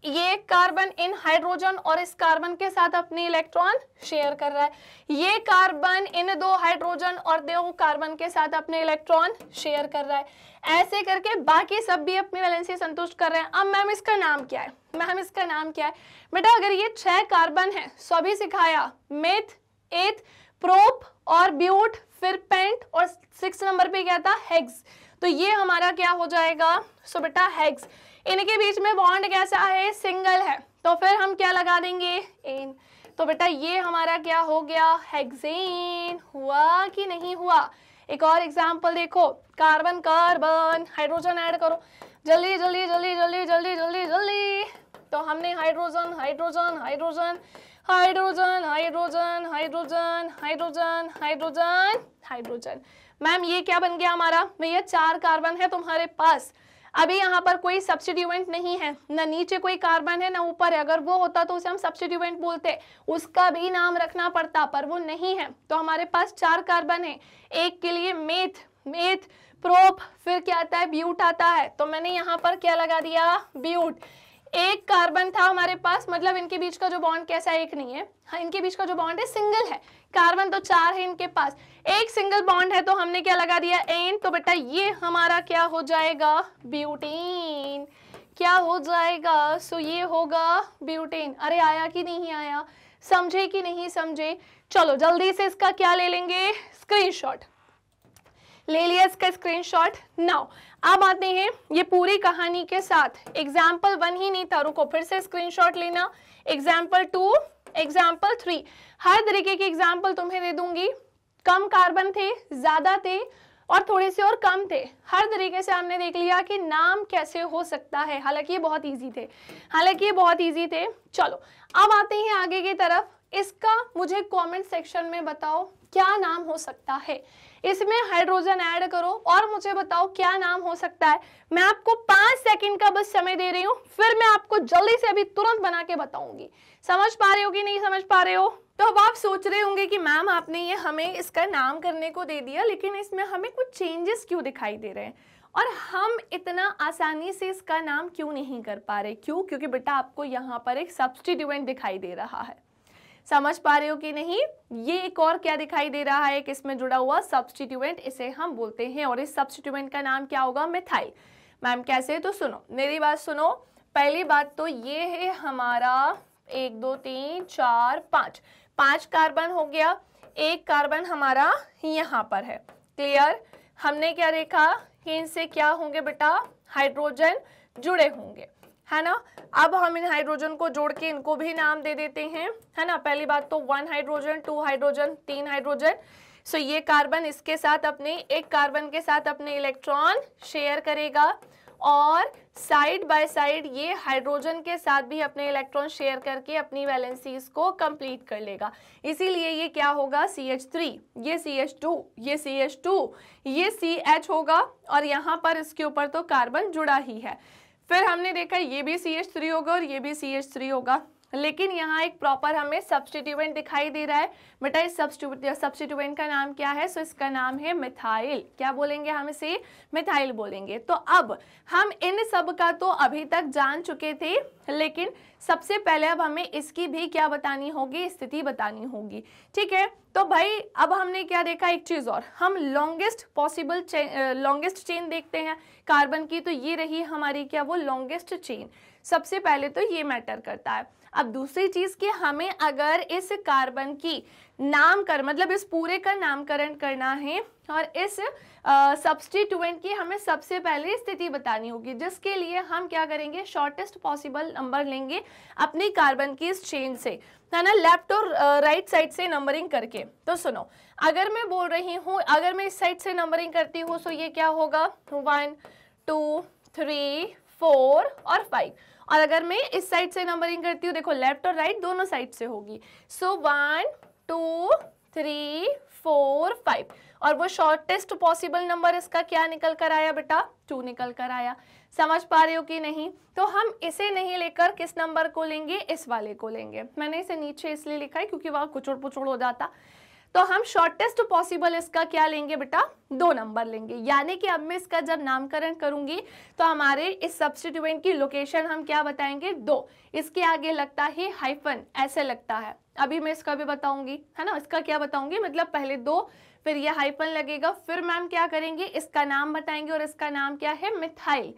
ये कार्बन इन हाइड्रोजन और इस कार्बन के साथ अपने इलेक्ट्रॉन शेयर कर रहा है। ये कार्बन इन 2 हाइड्रोजन और 2 कार्बन के साथ अपने इलेक्ट्रॉन शेयर कर रहा है। ऐसे करके बाकी सब भी अपनी वैलेंसी संतुष्ट कर रहे हैं। अब मैम इसका नाम क्या है, मैम इसका नाम क्या है बेटा, अगर ये 6 कार्बन है, सभी सिखाया, मेथ एथ प्रोप और ब्यूट, फिर पेंट, और 6 नंबर पे क्या था, हेक्स, तो ये हमारा क्या हो जाएगा, सो बेटा हेक्स। इनके बीच में बॉन्ड कैसा है, सिंगल है, तो फिर हम क्या लगा देंगे, एन, तो बेटा ये हमारा क्या हो गया, हेक्सेन। हुआ कि नहीं हुआ। एक और एग्जांपल देखो, कार्बन कार्बन, हाइड्रोजन ऐड करो, जल्दी जल्दी जल्दी जल्दी जल्दी जल्दी जल्दी। तो हमने hydrogen hydrogen hydrogen hydrogen hydrogen hydrogen hydrogen hydrogen hydrogen. Ma'am ये क्या बन गया हमारा भैया, 4 कार्बन है तुम्हारे पास। अभी यहाँ पर कोई सब्स्टिट्यूएंट नहीं है, ना नीचे कोई कार्बन है ना ऊपर है। अगर वो होता तो उसे हम सब्स्टिट्यूएंट बोलते, उसका भी नाम रखना पड़ता, पर वो नहीं है। तो हमारे पास 4 कार्बन है। एक के लिए मेथ, मेथ प्रोप, फिर क्या आता है ब्यूट आता है। तो मैंने यहाँ पर क्या लगा दिया, ब्यूट। एक कार्बन था हमारे पास, मतलब इनके बीच का जो बॉन्ड कैसा है, एक नहीं है। हाँ, इनके बीच का जो बॉन्ड है सिंगल है। कार्बन तो 4 है इनके पास, एक सिंगल बॉन्ड है, तो हमने क्या लगा दिया, एन। तो बेटा ये हमारा क्या हो जाएगा, ब्यूटेन। क्या हो जाएगा, सो ये होगा ब्यूटेन। अरे आया कि नहीं आया, समझे कि नहीं समझे। चलो जल्दी से इसका क्या ले लेंगे, स्क्रीनशॉट ले लिया इसका स्क्रीनशॉट। नाउ अब आते हैं ये पूरी कहानी के साथ। एग्जाम्पल 1 ही नहीं था, रुको फिर से स्क्रीनशॉट लेना। एग्जाम्पल 2, एग्जाम्पल 3, हर तरीके के एग्जाम्पल तुम्हें दे दूंगी। कम कार्बन थे, ज्यादा थे, और थोड़े से और कम थे। हर तरीके से हमने देख लिया कि नाम कैसे हो सकता है। हालांकि ये बहुत इजी थे, हालांकि ये बहुत इजी थे। चलो अब आते हैं आगे की तरफ। इसका मुझे कमेंट सेक्शन में बताओ क्या नाम हो सकता है। इसमें हाइड्रोजन ऐड करो और मुझे बताओ क्या नाम हो सकता है। मैं आपको 5 सेकंड का बस समय दे रही हूँ, फिर मैं आपको जल्दी से अभी तुरंत बना के बताऊंगी। समझ पा रहे हो कि नहीं समझ पा रहे हो। तो अब आप सोच रहे होंगे कि मैम आपने ये हमें इसका नाम करने को दे दिया, लेकिन इसमें हमें कुछ चेंजेस क्यों दिखाई दे रहे हैं और हम इतना आसानी से इसका नाम क्यों नहीं कर पा रहे। क्यों, क्योंकि बेटा आपको यहाँ पर एक सब्स्टिट्यूएंट दिखाई दे रहा है। समझ पा रहे हो कि नहीं। ये एक और क्या दिखाई दे रहा है, एक इसमें जुड़ा हुआ सब्स्टिट्यूएंट, इसे हम बोलते हैं, और इस सब्स्टिट्यूएंट का नाम क्या होगा, मिथाइल। मैम कैसे, तो सुनो मेरी बात सुनो। पहली बात तो ये है हमारा 1 2 3 4 5 कार्बन हो गया। एक कार्बन हमारा यहाँ पर है। क्लियर। हमने क्या देखा कि इनसे क्या होंगे बेटा, हाइड्रोजन जुड़े होंगे, है ना। अब हम इन हाइड्रोजन को जोड़ के इनको भी नाम दे देते हैं, है ना। पहली बात तो 1 हाइड्रोजन, 2 हाइड्रोजन, 3 हाइड्रोजन। सो ये कार्बन इसके साथ अपने, एक कार्बन के साथ अपने इलेक्ट्रॉन शेयर करेगा, और साइड बाय साइड ये हाइड्रोजन के साथ भी अपने इलेक्ट्रॉन शेयर करके अपनी वैलेंसीज को कंप्लीट कर लेगा। इसीलिए ये क्या होगा, CH3, ये CH2, ये CH2, ये CH होगा, और यहाँ पर इसके ऊपर तो कार्बन जुड़ा ही है। फिर हमने देखा ये भी CH3 होगा और ये भी CH3 होगा, लेकिन यहाँ एक प्रॉपर हमें सब्स्टिट्यूएंट दिखाई दे रहा है। बेटा इस सब्स्टिट्यूएंट का नाम क्या है, सो इसका नाम है मिथाइल। क्या बोलेंगे हम इसे, मिथाइल बोलेंगे। तो अब हम इन सब का तो अभी तक जान चुके थे, लेकिन सबसे पहले अब हमें इसकी भी क्या बतानी होगी, स्थिति बतानी होगी। ठीक है, तो भाई अब हमने क्या देखा, एक चीज और, हम लॉन्गेस्ट पॉसिबल लॉन्गेस्ट चेन देखते हैं कार्बन की। तो ये रही हमारी क्या, वो लॉन्गेस्ट चेन। सबसे पहले तो ये मैटर करता है। अब दूसरी चीज कि हमें अगर इस कार्बन की नामकरण, मतलब इस पूरे का नामकरण करना है, और इस सब्स्टिट्यूएंट की हमें सबसे पहले स्थिति बतानी होगी, जिसके लिए हम क्या करेंगे, शॉर्टेस्ट पॉसिबल नंबर लेंगे अपनी कार्बन की इस चेन से, है ना, लेफ्ट और राइट साइड से नंबरिंग करके। तो सुनो, अगर मैं बोल रही हूँ, अगर मैं इस साइड से नंबरिंग करती हूँ, तो ये क्या होगा, 1 2 3 4 और 5। और अगर मैं इस साइड से नंबरिंग करती हूँ, देखो लेफ्ट और राइट दोनों साइड से होगी। सो 1 2 3 4 5, और वो शॉर्टेस्ट पॉसिबल नंबर इसका क्या निकल कर आया बेटा, 2 निकल कर आया। समझ पा रहे हो कि नहीं। तो हम इसे नहीं लेकर किस नंबर को लेंगे, इस वाले को लेंगे। मैंने इसे नीचे इसलिए लिखा है क्योंकि वहां कुचुड़ पुचुड़ हो जाता। तो हम शॉर्टेस्ट पॉसिबल इसका क्या लेंगे बेटा, 2 नंबर लेंगे। यानी कि अब मैं इसका जब नामकरण करूंगी तो हमारे इस सब्स्टिट्यूएंट की लोकेशन हम क्या बताएंगे, 2। इसके आगे लगता है हाइफन, ऐसे लगता है। अभी मैं इसका भी बताऊंगी, है ना, इसका क्या बताऊंगी, मतलब पहले 2, फिर ये हाइफन लगेगा, फिर मैम क्या करेंगे, इसका नाम बताएंगे, और इसका नाम क्या है, मिथाइल।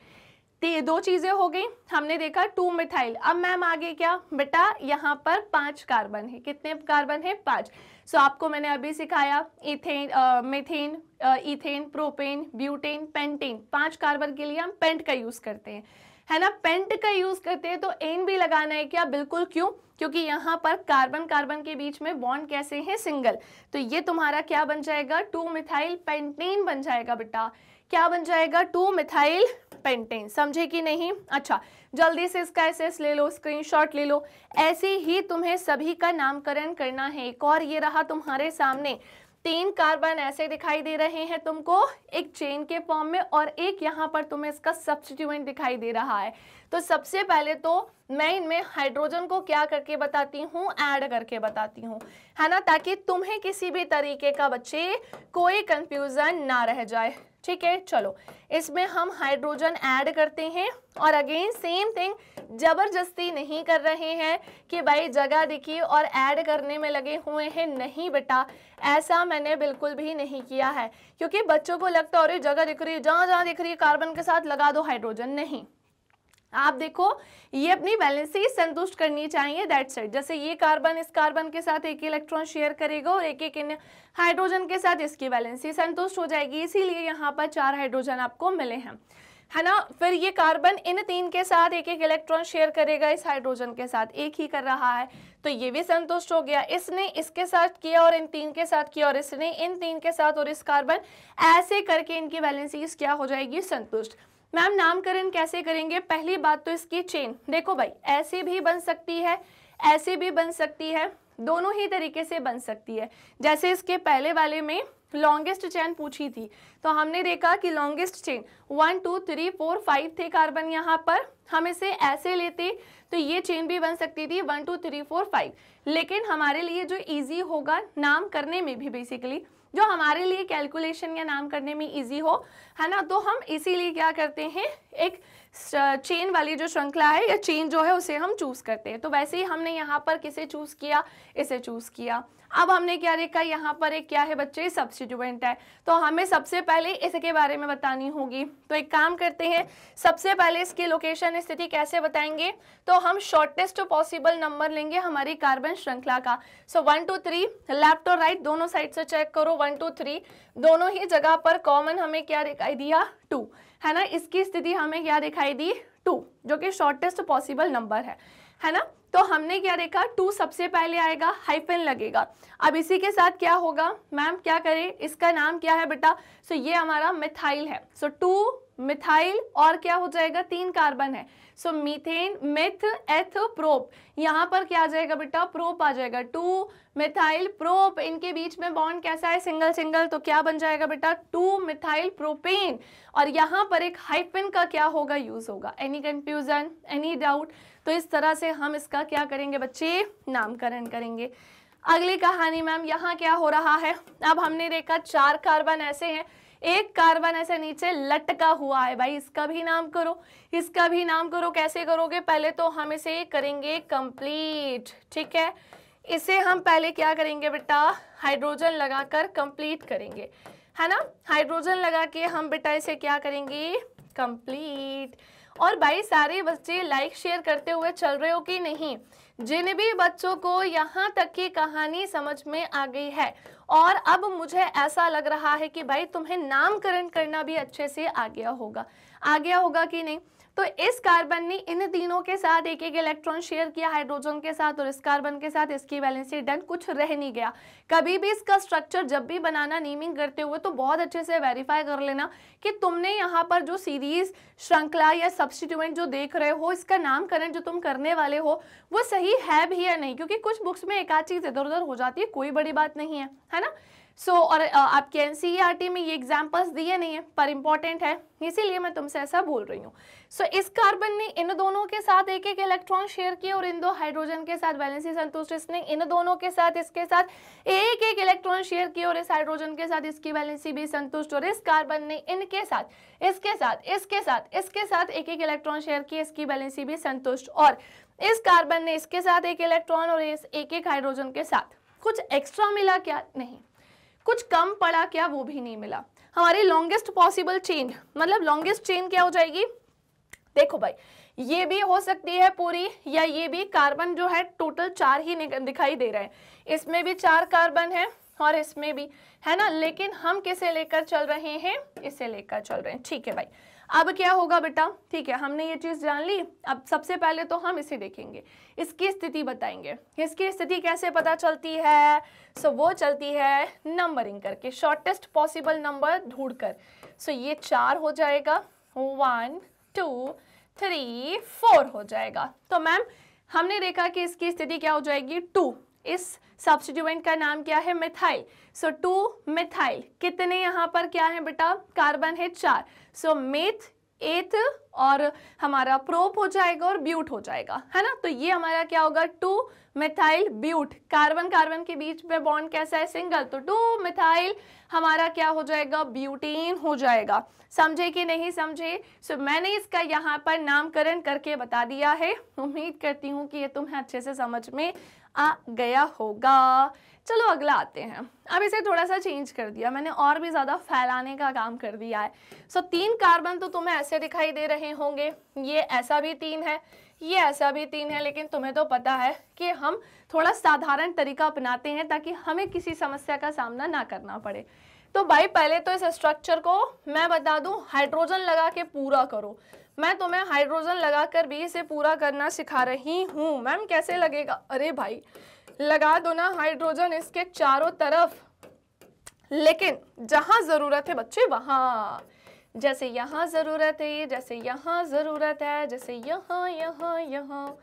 ये 2 चीजें हो गई। हमने देखा 2 मिथाइल। अब मैम आगे क्या बेटा, यहाँ पर 5 कार्बन है। कितने कार्बन है, 5। सो आपको मैंने अभी सिखाया, ethane, methane, ethane, propane, butane, pentane. 5 carbon के लिए हम पेंट का यूज करते हैं, है ना, पेंट का यूज करते हैं। तो एन भी लगाना है क्या, बिल्कुल। क्यों, क्योंकि यहाँ पर कार्बन कार्बन के बीच में बॉन्ड कैसे हैं, सिंगल। तो ये तुम्हारा क्या बन जाएगा, 2 मिथाइल पेंटेन बन जाएगा बेटा। क्या बन जाएगा 2 मिथाइल पेंटेन, समझे कि नहीं। अच्छा जल्दी से इसका एसएस ले लो, स्क्रीनशॉट ले लो। ऐसे ही तुम्हें सभी का नामकरण करना है। एक और ये रहा तुम्हारे सामने 3 कार्बन ऐसे दिखाई दे रहे हैं तुमको एक चेन के फॉर्म में, और एक यहाँ पर तुम्हें इसका सब्स्टिट्यूएंट दिखाई दे रहा है। तो सबसे पहले तो मैं इनमें हाइड्रोजन को क्या करके बताती हूँ, ऐड करके बताती हूँ, है ना, ताकि तुम्हें किसी भी तरीके का बच्चे कोई कंफ्यूजन ना रह जाए। ठीक है, चलो इसमें हम हाइड्रोजन ऐड करते हैं, और अगेन सेम थिंग, जबरदस्ती नहीं कर रहे हैं कि भाई जगह दिखी और ऐड करने में लगे हुए हैं। नहीं बेटा, ऐसा मैंने बिल्कुल भी नहीं किया है, क्योंकि बच्चों को लगता है अरे जगह दिख रही है, जहाँ जहाँ दिख रही है कार्बन के साथ लगा दो हाइड्रोजन। नहीं, आप देखो ये अपनी वैलेंसी संतुष्ट करनी चाहिए, दैट्स इट। जैसे ये कार्बन इस कार्बन के साथ एक इलेक्ट्रॉन शेयर करेगा और एक एक इन हाइड्रोजन के साथ इसकी वैलेंसी संतुष्ट हो जाएगी, इसीलिए यहाँ पर 4 हाइड्रोजन आपको मिले हैं, है ना। फिर ये कार्बन इन 3 के साथ एक एक इलेक्ट्रॉन शेयर करेगा, इस हाइड्रोजन के साथ एक ही कर रहा है, तो ये भी संतुष्ट हो गया। इसने इसके साथ किया और इन 3 के साथ किया, और इसने इन 3 के साथ और इस कार्बन, ऐसे करके इनकी वैलेंसीज क्या हो जाएगी, संतुष्ट। मैम नामकरण कैसे करेंगे, पहली बात तो इसकी चेन देखो भाई, ऐसे भी बन सकती है, ऐसे भी बन सकती है, दोनों ही तरीके से बन सकती है। जैसे इसके पहले वाले में लॉन्गेस्ट चेन पूछी थी, तो हमने देखा कि लॉन्गेस्ट चेन 1 2 3 4 5 थे कार्बन, यहाँ पर हम इसे ऐसे लेते तो ये चेन भी बन सकती थी 1 2 3 4 5। लेकिन हमारे लिए जो इजी होगा नाम करने में भी, बेसिकली जो हमारे लिए कैलकुलेशन या नाम करने में इजी हो, है ना, तो हम इसीलिए क्या करते हैं, एक चेन वाली जो श्रृंखला है या चेन जो है उसे हम चूज करते हैं। तो वैसे ही हमने यहाँ पर किसे चूज किया, इसे चूज किया। अब हमने क्या देखा, यहाँ पर एक क्या है बच्चे, सब्स्टिट्यूएंट है, तो हमें सबसे पहले इसके बारे में बतानी होगी। तो एक काम करते हैं, सबसे पहले इसकी लोकेशन स्थिति कैसे बताएंगे, तो हम शॉर्टेस्ट पॉसिबल नंबर लेंगे हमारी कार्बन श्रृंखला का। सो 1 2 3 लेफ्ट और राइट दोनों साइड से चेक करो, 1 2 3 दोनों ही जगह पर कॉमन हमें क्या दिखाई दिया, 2, है ना। इसकी स्थिति हमें क्या दिखाई दी, 2, जो कि शॉर्टेस्ट पॉसिबल नंबर है ना। तो हमने क्या देखा, 2 सबसे पहले आएगा, हाइफन लगेगा। अब इसी के साथ क्या होगा, मैम क्या करें, इसका नाम क्या है बेटा, सो ये हमारा मिथाइल है। सो 2 मिथाइल और क्या हो जाएगा, 3 कार्बन है, सो मीथेन, मिथ, एथ, प्रोप। यहाँ पर क्या आ जाएगा बेटा, प्रोप आ जाएगा, 2 मिथाइल प्रोप। इनके बीच में बॉन्ड कैसा है, सिंगल सिंगल, तो क्या बन जाएगा बेटा, 2 मिथाइल प्रोपेन। और यहाँ पर एक हाइफन का क्या होगा, यूज होगा। एनी कंफ्यूजन, एनी डाउट, तो इस तरह से हम इसका क्या करेंगे बच्चे, नामकरण करेंगे। अगली कहानी मैम, यहाँ क्या हो रहा है, अब हमने देखा 4 कार्बन ऐसे हैं, एक कार्बन ऐसे नीचे लटका हुआ है, भाई इसका भी नाम करो, इसका भी नाम करो। कैसे करोगे, पहले तो हम इसे करेंगे कंप्लीट, ठीक है। इसे हम पहले क्या करेंगे बेटा, हाइड्रोजन लगाकर कंप्लीट करेंगे, है ना। हाइड्रोजन लगा के हम बेटा इसे क्या करेंगे, कंप्लीट। और भाई सारे बच्चे लाइक शेयर करते हुए चल रहे हो कि नहीं, जिन भी बच्चों को यहाँ तक की कहानी समझ में आ गई है, और अब मुझे ऐसा लग रहा है कि भाई तुम्हें नामकरण करना भी अच्छे से आ गया होगा कि नहीं। तो इस कार्बन ने इन तीनों के साथ एक एक इलेक्ट्रॉन शेयर किया हाइड्रोजन के साथ, और इस कार्बन के साथ इसकी वैलेंसी डन, कुछ रह नहीं गया। कभी भी इसका स्ट्रक्चर जब भी बनाना नेमिंग करते हुए तो बहुत अच्छे से वेरीफाई कर लेना कि तुमने यहाँ पर जो सीरीज, श्रृंखला या सब्स्टिट्यूएंट जो देख रहे हो, इसका नामकरण जो तुम करने वाले हो वो सही है भी या नहीं, क्योंकि कुछ बुक्स में एक आध चीज इधर उधर हो जाती है, कोई बड़ी बात नहीं है ना। और आपके एनसीईआरटी में ये एग्जाम्पल्स दिए नहीं है, पर इंपॉर्टेंट है, इसीलिए मैं तुमसे ऐसा बोल रही हूँ। इस कार्बन ने इन दोनों के साथ एक एक इलेक्ट्रॉन शेयर किए, और इन 2 हाइड्रोजन के साथ वैलेंसी संतुष्ट। इसने इन दोनों के साथ इसके साथ एक एक इलेक्ट्रॉन शेयर किए, और इस हाइड्रोजन के साथ इसकी वैलेंसी भी संतुष्ट। और इस कार्बन ने इनके साथ, इसके साथ, इसके साथ, इसके साथ एक एक इलेक्ट्रॉन शेयर किए, इसकी वैलेंसी भी संतुष्ट। और इस कार्बन ने इसके साथ एक इलेक्ट्रॉन और इस एक एक हाइड्रोजन के साथ, कुछ एक्स्ट्रा मिला क्या, नहीं। कुछ कम पड़ा क्या, वो भी नहीं मिला। हमारी लॉन्गेस्ट पॉसिबल चेन, मतलब लॉन्गेस्ट चेन क्या हो जाएगी, देखो भाई ये भी हो सकती है पूरी, या ये भी। कार्बन जो है टोटल 4 ही दिखाई दे रहे हैं, इसमें भी 4 कार्बन है और इसमें भी, है ना। लेकिन हम किसे लेकर चल रहे हैं, इसे लेकर चल रहे हैं, ठीक है भाई। अब क्या होगा बेटा, ठीक है, हमने ये चीज जान ली। अब सबसे पहले तो हम इसे देखेंगे, इसकी स्थिति बताएंगे। इसकी स्थिति कैसे पता चलती है? सो वो चलती है नंबरिंग करके, शॉर्टेस्ट पॉसिबल नंबर ढूंढकर। सो ये 4 हो जाएगा, 1 2 3 4 हो जाएगा। तो मैम हमने देखा कि इसकी स्थिति क्या हो जाएगी, 2। इस सब्स्टिट्यूएंट का नाम क्या है, मिथाइल। सो 2 मिथाइल। कितने यहाँ पर क्या है बेटा, कार्बन है 4। सो मेथ 8 और हमारा प्रोप हो जाएगा और ब्यूट हो जाएगा, है ना। तो ये हमारा क्या होगा, 2 मिथाइल ब्यूट। कार्बन कार्बन के बीच में बॉन्ड कैसा है, सिंगल। तो 2 मिथाइल हमारा क्या हो जाएगा, ब्यूटेन हो जाएगा। समझे कि नहीं समझे? सो मैंने इसका यहाँ पर नामकरण करके बता दिया है। उम्मीद करती हूँ कि ये तुम्हें अच्छे से समझ में आ गया होगा। चलो अगला आते हैं। अब इसे थोड़ा सा चेंज कर दिया मैंने, और भी ज़्यादा फैलाने का काम कर दिया है। सो 3 कार्बन तो तुम्हें ऐसे दिखाई दे रहे होंगे, ये ऐसा भी 3 है, ये ऐसा भी 3 है। लेकिन तुम्हें तो पता है कि हम थोड़ा साधारण तरीका अपनाते हैं ताकि हमें किसी समस्या का सामना ना करना पड़े। तो भाई पहले तो इस स्ट्रक्चर को मैं बता दूं, हाइड्रोजन लगा के पूरा करो। मैं तुम्हें हाइड्रोजन लगाकर भी इसे पूरा करना सिखा रही हूँ। मैम कैसे लगेगा? अरे भाई लगा दो ना हाइड्रोजन इसके चारों तरफ, लेकिन जहां जरूरत है बच्चे वहां। जैसे यहाँ जरूरत है, जैसे यहाँ जरूरत है, जैसे यहाँ यहाँ यहाँ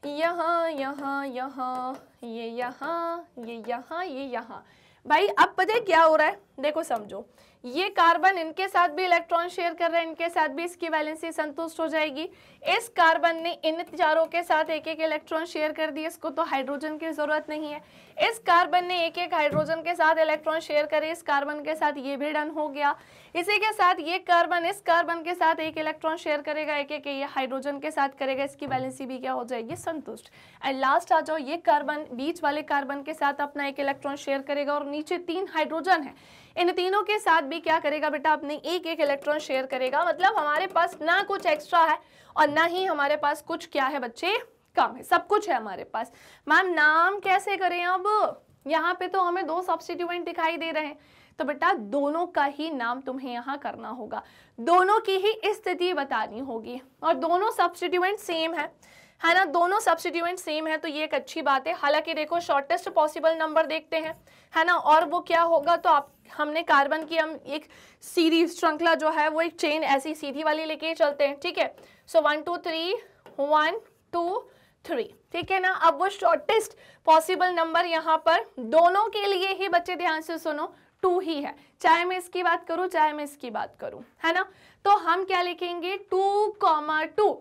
यहाँ यहाँ यहाँ, ये यहाँ, ये यहाँ, ये यहाँ। भाई अब पता है क्या हो रहा है, देखो समझो। ये कार्बन इनके साथ भी इलेक्ट्रॉन शेयर कर रहा है, इनके साथ भी इसकी वैलेंसी संतुष्ट हो जाएगी। इस कार्बन ने इन चारों के साथ एक एक इलेक्ट्रॉन शेयर कर दिए, इसको तो हाइड्रोजन की जरूरत नहीं है। इस कार्बन ने एक एक हाइड्रोजन के साथ इलेक्ट्रॉन शेयर करे, इस कार्बन के साथ ये भी डन हो गया। इसी के साथ ये कार्बन इस कार्बन के साथ एक इलेक्ट्रॉन शेयर करेगा, एक एक ये हाइड्रोजन के साथ करेगा, इसकी वैलेंसी भी क्या हो जाएगी, संतुष्ट। एंड लास्ट आ जाओ, ये कार्बन बीच वाले कार्बन के साथ अपना एक इलेक्ट्रॉन शेयर करेगा और नीचे 3 हाइड्रोजन है, इन तीनों के साथ भी क्या करेगा बेटा, अपने एक एक इलेक्ट्रॉन शेयर करेगा। मतलब हमारे पास ना कुछ एक्स्ट्रा है और ना ही हमारे पास कुछ क्या है बच्चे, कम है, सब कुछ है हमारे पास। मैम नाम कैसे करें? अब यहाँ पे तो हमें 2 सब्स्टिट्यूएंट दिखाई दे रहे हैं, तो बेटा दोनों का ही नाम तुम्हें यहाँ करना होगा, दोनों की ही स्थिति बतानी होगी। और दोनों सब्स्टिट्यूएंट सेम है ना, दोनों सब्स्टिट्यूएंट सेम है, तो ये एक अच्छी बात है। हालांकि देखो शॉर्टेस्ट पॉसिबल नंबर देखते हैं, है ना, और वो क्या होगा, तो आप हमने कार्बन की हम एक सीरीज श्रृंखला जो है वो एक चेन ऐसी सीधी वाली लेके चलते हैं, ठीक है। सो 1 2 3 1 2 3, ठीक है ना। अब वो शॉर्टेस्ट पॉसिबल नंबर यहाँ पर दोनों के लिए ही बच्चे ध्यान से सुनो 2 ही है, चाहे मैं इसकी बात करूं चाहे मैं इसकी बात करूं, है ना। तो हम क्या लिखेंगे, 2,2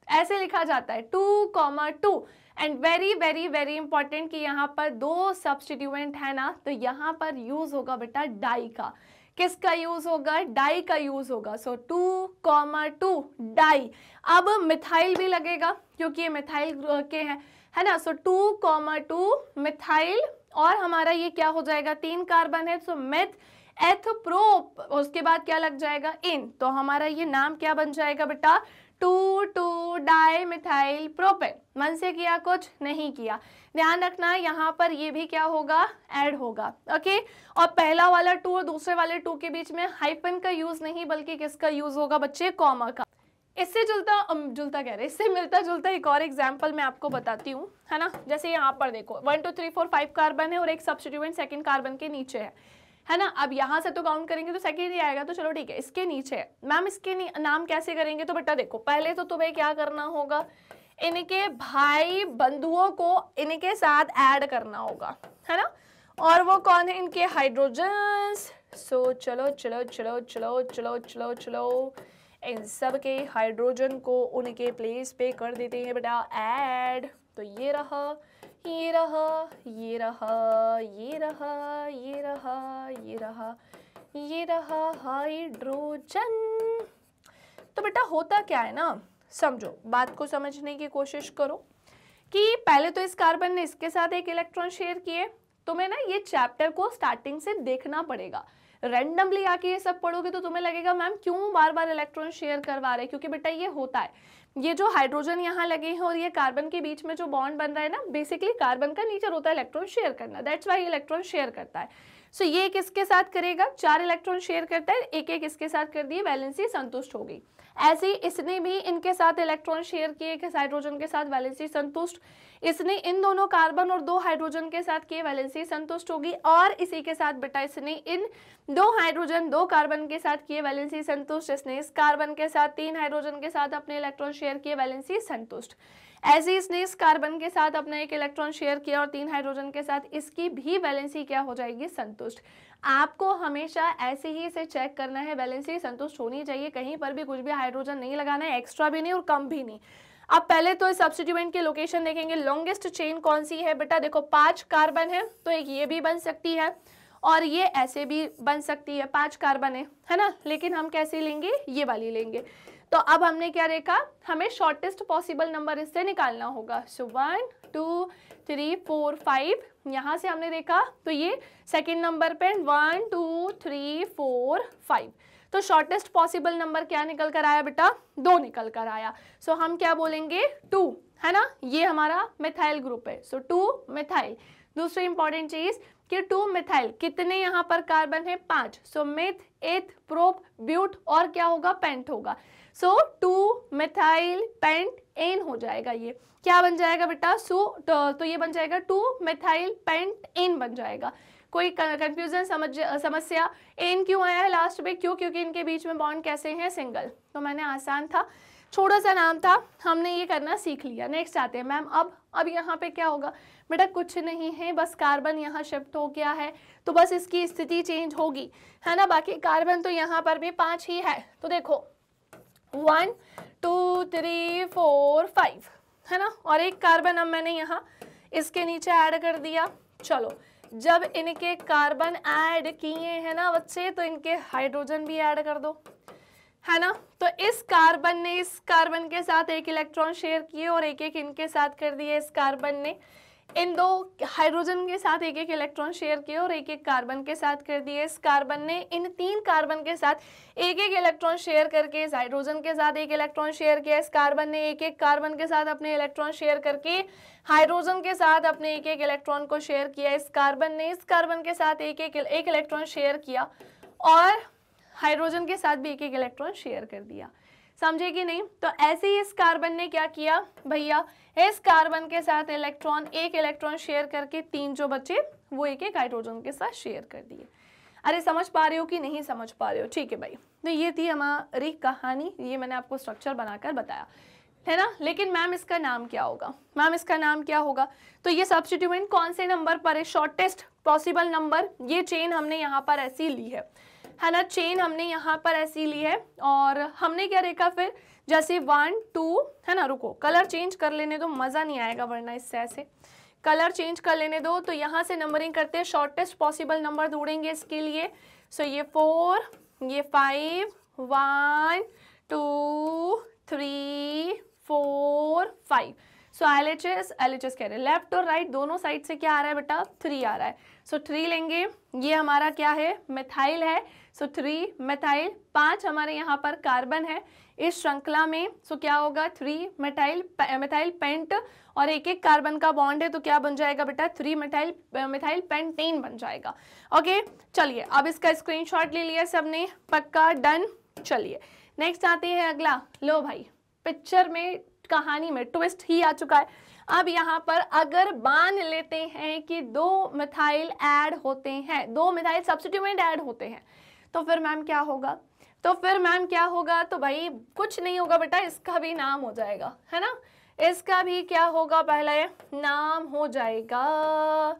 ऐसे लिखा जाता है, 2,2। And very very very important कि यहाँ पर 2 सब्स्टिट्यूएंट है ना, तो यहाँ पर यूज होगा बेटा डाई का। किसका यूज होगा, डाई का यूज होगा। सो 2,2 डाई। अब मिथाइल भी लगेगा क्योंकि ये मिथाइल के हैं, है ना। सो 2,2 मिथाइल, और हमारा ये क्या हो जाएगा, 3 कार्बन है, सो मेथ एथ प्रोप, उसके बाद क्या लग जाएगा, इन। तो हमारा ये नाम क्या बन जाएगा बेटा, 2,2 डाई मिथाइल प्रोपेन। मन से किया, कुछ नहीं किया। ध्यान रखना यहाँ पर ये भी क्या होगा, ऐड होगा, ओके। और पहला वाला 2 और दूसरे वाले 2 के बीच में हाइफन का यूज नहीं बल्कि किसका यूज होगा बच्चे, कॉमा का। इससे जुलता कह रहे, इससे मिलता जुलता एक और एग्जाम्पल मैं आपको बताती हूँ, है ना। जैसे यहाँ पर देखो 1 2 3 4 5 कार्बन है और एक सब्स्टिट्यूएंट सेकंड कार्बन के नीचे है ना। अब यहाँ से तो काउंट करेंगे तो सेकंड ही आएगा, तो चलो ठीक है, इसके नीचे है। मैम इसके नाम कैसे करेंगे, तो बेटा देखो पहले तो तुम्हें क्या करना होगा, इनके भाई बंधुओं को इनके साथ ऐड करना होगा, है ना। और वो कौन है, इनके हाइड्रोजन्स। सो चलो चलो चलो चलो चलो चलो चलो इन सब के हाइड्रोजन को उनके प्लेस पे कर देते हैं बेटा ऐड। तो ये रहा, ये रहा, ये रहा, ये रहा, ये रहा, ये रहा, ये रहा हाइड्रोजन। तो बेटा होता क्या है ना, समझो, बात को समझने की कोशिश करो कि पहले तो इस कार्बन ने इसके साथ एक इलेक्ट्रॉन शेयर किए। तुम्हें ना ये चैप्टर को स्टार्टिंग से देखना पड़ेगा, रैंडमली आके ये सब पढ़ोगे तो तुम्हें लगेगा मैम क्यों बार बार इलेक्ट्रॉन शेयर करवा रहे हैं, क्योंकि बेटा ये होता है, ये जो हाइड्रोजन यहाँ लगे हैं और ये कार्बन के बीच में जो बॉन्ड बन रहा है ना, बेसिकली कार्बन का नेचर होता है इलेक्ट्रॉन शेयर करना, दैट्स व्हाई इलेक्ट्रॉन शेयर करता है। सो ये किसके साथ करेगा, 4 इलेक्ट्रॉन शेयर करता है, एक एक इसके साथ कर दिए, वैलेंसी संतुष्ट हो गई। ऐसे ही इसने भी इनके साथ इलेक्ट्रॉन शेयर किए, एक हाइड्रोजन के साथ, वैलेंसी संतुष्ट। इसने इन दोनों कार्बन और 2 हाइड्रोजन के साथ किए, वैलेंसी संतुष्ट होगी। और इसी के साथ बेटा इसने इन 2 हाइड्रोजन 2 कार्बन के साथ किए, वैलेंसी संतुष्ट। इसने इस कार्बन के साथ 3 हाइड्रोजन के साथ अपने इलेक्ट्रॉन शेयर किए, वैलेंसी संतुष्ट। ऐसे इसने इस कार्बन के साथ अपना एक इलेक्ट्रॉन शेयर किया और 3 हाइड्रोजन के साथ, इसकी भी वैलेंसी क्या हो जाएगी, संतुष्ट। आपको हमेशा ऐसे ही इसे चेक करना है, वैलेंसी संतुष्ट होनी चाहिए, कहीं पर भी कुछ भी हाइड्रोजन नहीं लगाना है, एक्स्ट्रा भी नहीं और कम भी नहीं। अब पहले तो इस सब्स्टिट्यूएंट की लोकेशन देखेंगे। लॉन्गेस्ट चेन कौन सी है बेटा, देखो 5 कार्बन है तो एक ये भी बन सकती है और ये ऐसे भी बन सकती है, 5 कार्बन है ना, लेकिन हम कैसे लेंगे, ये वाली लेंगे। तो अब हमने क्या देखा, हमें शॉर्टेस्ट पॉसिबल नंबर इससे निकालना होगा। सो 1 2 3 4 5 यहाँ से हमने देखा, तो ये सेकंड नंबर पे 1 2 3 4 5, तो शॉर्टेस्ट पॉसिबल नंबर क्या निकल कर आया बेटा, 2 निकल कर आया। सो हम क्या बोलेंगे, 2, है ना, ये हमारा मिथाइल ग्रुप है। सो 2 मिथाइल। दूसरी इंपॉर्टेंट चीज कि 2 मिथाइल, कितने यहाँ पर कार्बन है, 5। सो मिथ, एथ, प्रोप, ब्यूट और क्या होगा, पेंट होगा। सो 2 मिथाइल पेंट एन हो जाएगा। ये क्या बन जाएगा बेटा, तो ये बन जाएगा 2 मिथाइल पेंट एन बन जाएगा। कोई कंफ्यूजन समस्या, एन क्यों आया है लास्ट में, क्यों, क्योंकि इनके बीच में बॉन्ड कैसे हैं, सिंगल। तो मैंने आसान था, छोटा सा नाम था, हमने ये करना सीख लिया। नेक्स्ट आते हैं मैम, अब यहाँ पे क्या होगा बेटा, कुछ नहीं है, बस कार्बन यहाँ शिफ्ट हो गया है, तो बस इसकी स्थिति चेंज होगी, है ना। बाकी कार्बन तो यहाँ पर भी 5 ही है, तो देखो 1 2 3 4 5, है ना, और एक कार्बन अब मैंने यहाँ इसके नीचे ऐड कर दिया। चलो, जब इनके कार्बन ऐड किए हैं ना बच्चे, तो इनके हाइड्रोजन भी ऐड कर दो, है ना। तो इस कार्बन ने इस कार्बन के साथ एक इलेक्ट्रॉन शेयर किए और एक एक इनके साथ कर दिए। इस कार्बन ने इन 2 हाइड्रोजन के साथ एक एक इलेक्ट्रॉन शेयर किए और एक एक कार्बन के साथ कर दिए। इस कार्बन ने इन 3 कार्बन के साथ एक एक इलेक्ट्रॉन शेयर करके इस हाइड्रोजन के साथ एक इलेक्ट्रॉन शेयर किया। इस कार्बन ने एक एक कार्बन के साथ अपने इलेक्ट्रॉन शेयर करके हाइड्रोजन के साथ अपने एक एक इलेक्ट्रॉन को शेयर किया। इस कार्बन ने इस कार्बन के साथ एक इलेक्ट्रॉन शेयर किया और हाइड्रोजन के साथ भी एक एक इलेक्ट्रॉन शेयर कर दिया। समझे कि नहीं। तो ऐसे ही इस कार्बन ने क्या किया भैया, इस कार्बन के साथ एक इलेक्ट्रॉन शेयर करके 3 जो बचे वो एक एक हाइड्रोजन के साथ शेयर कर दिए। अरे समझ पा रहे हो कि नहीं समझ पा रहे हो? ठीक है भाई, तो ये थी हमारी कहानी, ये मैंने आपको स्ट्रक्चर बनाकर बताया, है ना। लेकिन मैम इसका नाम क्या होगा, मैम इसका नाम क्या होगा? तो ये सब्स्टिट्यूएंट कौन से नंबर पर है, शॉर्टेस्ट पॉसिबल नंबर, ये चेन हमने यहाँ पर ऐसी ली है ना, चेन हमने यहाँ पर ऐसी ली है। और हमने क्या देखा फिर, जैसे 1 2, है ना, रुको कलर चेंज कर लेने दो, मज़ा नहीं आएगा वरना इससे, ऐसे कलर चेंज कर लेने दो। तो यहाँ से नंबरिंग करते हैं, शॉर्टेस्ट पॉसिबल नंबर ढूंढेंगे इसके लिए। सो ये 4, ये 5, 1 2 3 4 5। सो LHS कह रहे हैं, लेफ्ट और राइट दोनों साइड से क्या आ रहा है बेटा, 3 आ रहा है। सो 3 लेंगे, ये हमारा क्या है, मिथाइल है। सो 3 मिथाइल, 5 हमारे यहाँ पर कार्बन है इस श्रृंखला में। सो क्या होगा, 3 मिथाइल पेंट और एक एक कार्बन का बॉन्ड है, तो क्या बन जाएगा बेटा, 3 मिथाइल पेंटेन बन जाएगा। ओके चलिए, अब इसका स्क्रीनशॉट ले लिया सबने, पक्का डन। चलिए नेक्स्ट आते हैं अगला। लो भाई, पिक्चर में कहानी में ट्विस्ट ही आ चुका है। अब यहाँ पर अगर मान लेते हैं कि 2 मिथाइल ऐड होते हैं, 2 मिथाइल सब्स्टिट्यूएंट ऐड होते हैं, तो फिर मैम क्या होगा, तो भाई कुछ नहीं होगा बेटा, इसका भी नाम हो जाएगा, है ना। इसका भी क्या होगा, पहले नाम हो जाएगा,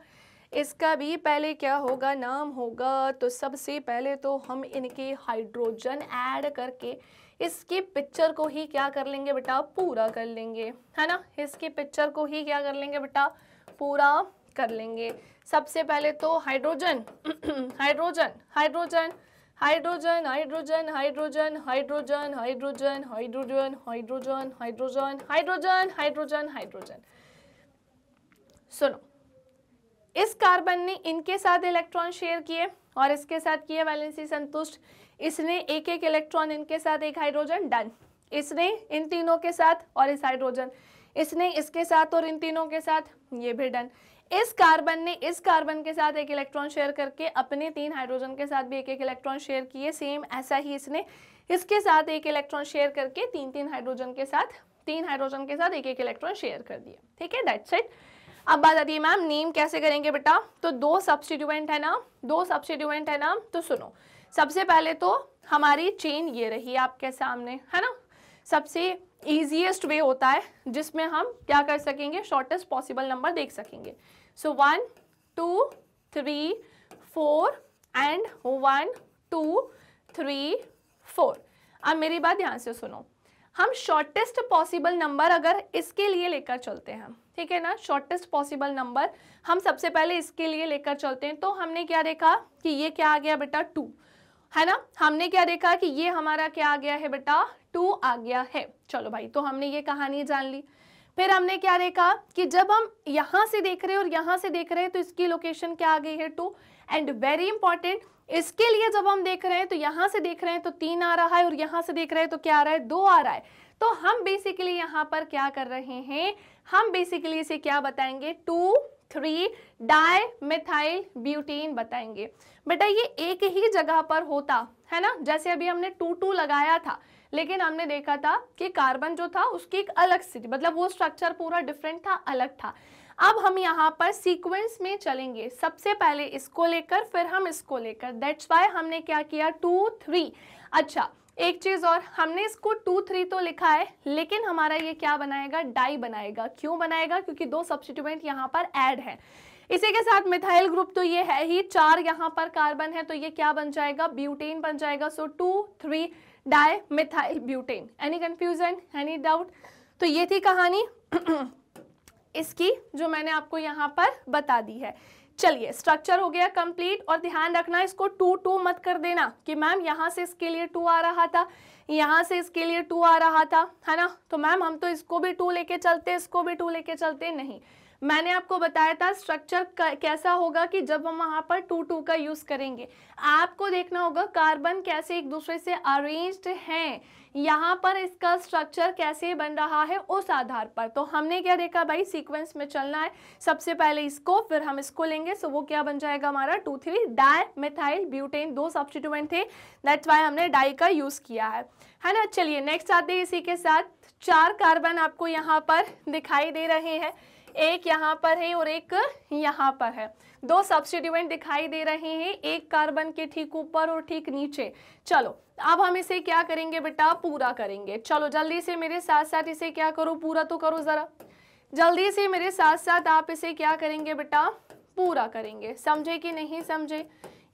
इसका भी पहले क्या होगा, नाम होगा। तो सबसे पहले तो हम इनके हाइड्रोजन ऐड करके इसकी पिक्चर को ही क्या कर लेंगे बेटा, पूरा कर लेंगे, है ना। इसकी पिक्चर को ही क्या कर लेंगे बेटा, पूरा कर लेंगे। सबसे पहले तो hydrogen hydrogen hydrogen hydrogen hydrogen hydrogen hydrogen hydrogen hydrogen hydrogen hydrogen hydrogen hydrogen hydrogen. सुनो, इस कार्बन ने इनके साथ इलेक्ट्रॉन शेयर किए और इसके साथ किए वैलेंसी संतुष्ट। इसने एक एक इलेक्ट्रॉन इनके साथ एक हाइड्रोजन, डन। इसने इन तीनों के साथ और इस हाइड्रोजन, इसने इसके साथ और इन तीनों के साथ, ये भी डन। इस कार्बन ने इस कार्बन के साथ एक इलेक्ट्रॉन शेयर करके अपने 3 हाइड्रोजन के साथ भी एक एक इलेक्ट्रॉन शेयर किए। सेम ऐसा ही इसने इसके साथ एक इलेक्ट्रॉन शेयर करके 3 हाइड्रोजन के साथ 3 हाइड्रोजन के साथ एक एक इलेक्ट्रॉन शेयर कर दिया। ठीक है, दैट्स इट। अब बात आती है मैम नेम कैसे करेंगे बेटा। तो 2 सब्स्टिट्यूएंट है ना, 2 सब्स्टिट्यूएंट है ना। तो सुनो, सबसे पहले तो हमारी चेन ये रही आपके सामने, है ना। सबसे ईजीएस्ट वे होता है जिसमें हम क्या कर सकेंगे, शॉर्टेस्ट पॉसिबल नंबर देख सकेंगे। सो 1 2 3 4 एंड 1 2 3 4। अब मेरी बात ध्यान से सुनो, हम शॉर्टेस्ट पॉसिबल नंबर अगर इसके लिए लेकर चलते हैं, ठीक है ना, शॉर्टेस्ट पॉसिबल नंबर हम सबसे पहले इसके लिए लेकर चलते हैं। तो हमने क्या देखा कि ये क्या आ गया बेटा 2, है ना। हमने क्या देखा कि ये हमारा क्या आ गया है बेटा 2 आ गया है। चलो भाई, तो हमने ये कहानी जान ली। फिर हमने क्या देखा कि जब हम यहाँ से देख रहे हैं और यहाँ से देख रहे हैं तो इसकी लोकेशन क्या आ गई है 2। एंड वेरी इंपॉर्टेंट, इसके लिए जब हम देख रहे हैं तो यहाँ से देख रहे हैं तो 3 आ रहा है और यहाँ से देख रहे हैं तो क्या आ रहा है 2 आ रहा है। तो हम बेसिकली यहाँ पर क्या कर रहे हैं, हम बेसिकली इसे क्या बताएंगे 2,3 डाइमिथाइल ब्यूटेन बताएंगे। बेटा ये एक ही जगह पर होता है ना, जैसे अभी हमने 2,2 लगाया था, लेकिन हमने देखा था कि कार्बन जो था उसकी एक अलग स्थिति, मतलब वो स्ट्रक्चर पूरा डिफरेंट था, अलग था। अब हम यहाँ पर सीक्वेंस में चलेंगे, सबसे पहले इसको लेकर फिर हम इसको लेकर। दैट्स वाई हमने क्या किया 2,3। अच्छा, एक चीज और, हमने इसको 2,3 तो लिखा है, लेकिन हमारा ये क्या बनाएगा, डाई बनाएगा। क्यों बनाएगा, क्योंकि 2 सब्स्टिट्यूएंट यहाँ पर ऐड है। इसी के साथ मिथाइल ग्रुप तो ये है ही, 4 यहाँ पर कार्बन है, तो ये क्या बन जाएगा, ब्यूटेन बन जाएगा। सो 2,3 dimethyl butane. Any confusion, any doubt. तो ये थी कहानी इसकी जो मैंने आपको यहाँ पर बता दी है। चलिए, स्ट्रक्चर हो गया कंप्लीट। और ध्यान रखना, इसको 2,2 मत कर देना कि मैम यहाँ से इसके लिए 2 आ रहा था, यहाँ से इसके लिए 2 आ रहा था, है ना। तो मैम हम तो इसको भी 2 लेके चलते, इसको भी 2 लेके चलते। नहीं, मैंने आपको बताया था स्ट्रक्चर कैसा होगा कि जब हम वहां पर 2,2 का यूज करेंगे, आपको देखना होगा कार्बन कैसे एक दूसरे से अरेंज्ड हैं, यहाँ पर इसका स्ट्रक्चर कैसे बन रहा है उस आधार पर। तो हमने क्या देखा भाई, सीक्वेंस में चलना है, सबसे पहले इसको फिर हम इसको लेंगे। सो वो क्या बन जाएगा हमारा 2,3 डाइमिथाइल ब्यूटेन। 2 सब्स्टिट्यूएंट थे, दैट्स वाई हमने डाई का यूज किया है ना। चलिए नेक्स्ट आते हैं। इसी के साथ 4 कार्बन आपको यहाँ पर दिखाई दे रहे हैं, एक यहाँ पर है और एक यहाँ पर है। 2 सब्स्टिट्यूएंट दिखाई दे रहे हैं, एक कार्बन के ठीक ऊपर और ठीक नीचे। चलो अब हम इसे क्या करेंगे बेटा, पूरा करेंगे। चलो जल्दी से मेरे साथ साथ इसे क्या करो, पूरा तो करो जरा। जल्दी से मेरे साथ साथ आप इसे क्या करेंगे बेटा, पूरा करेंगे। समझे कि नहीं समझे,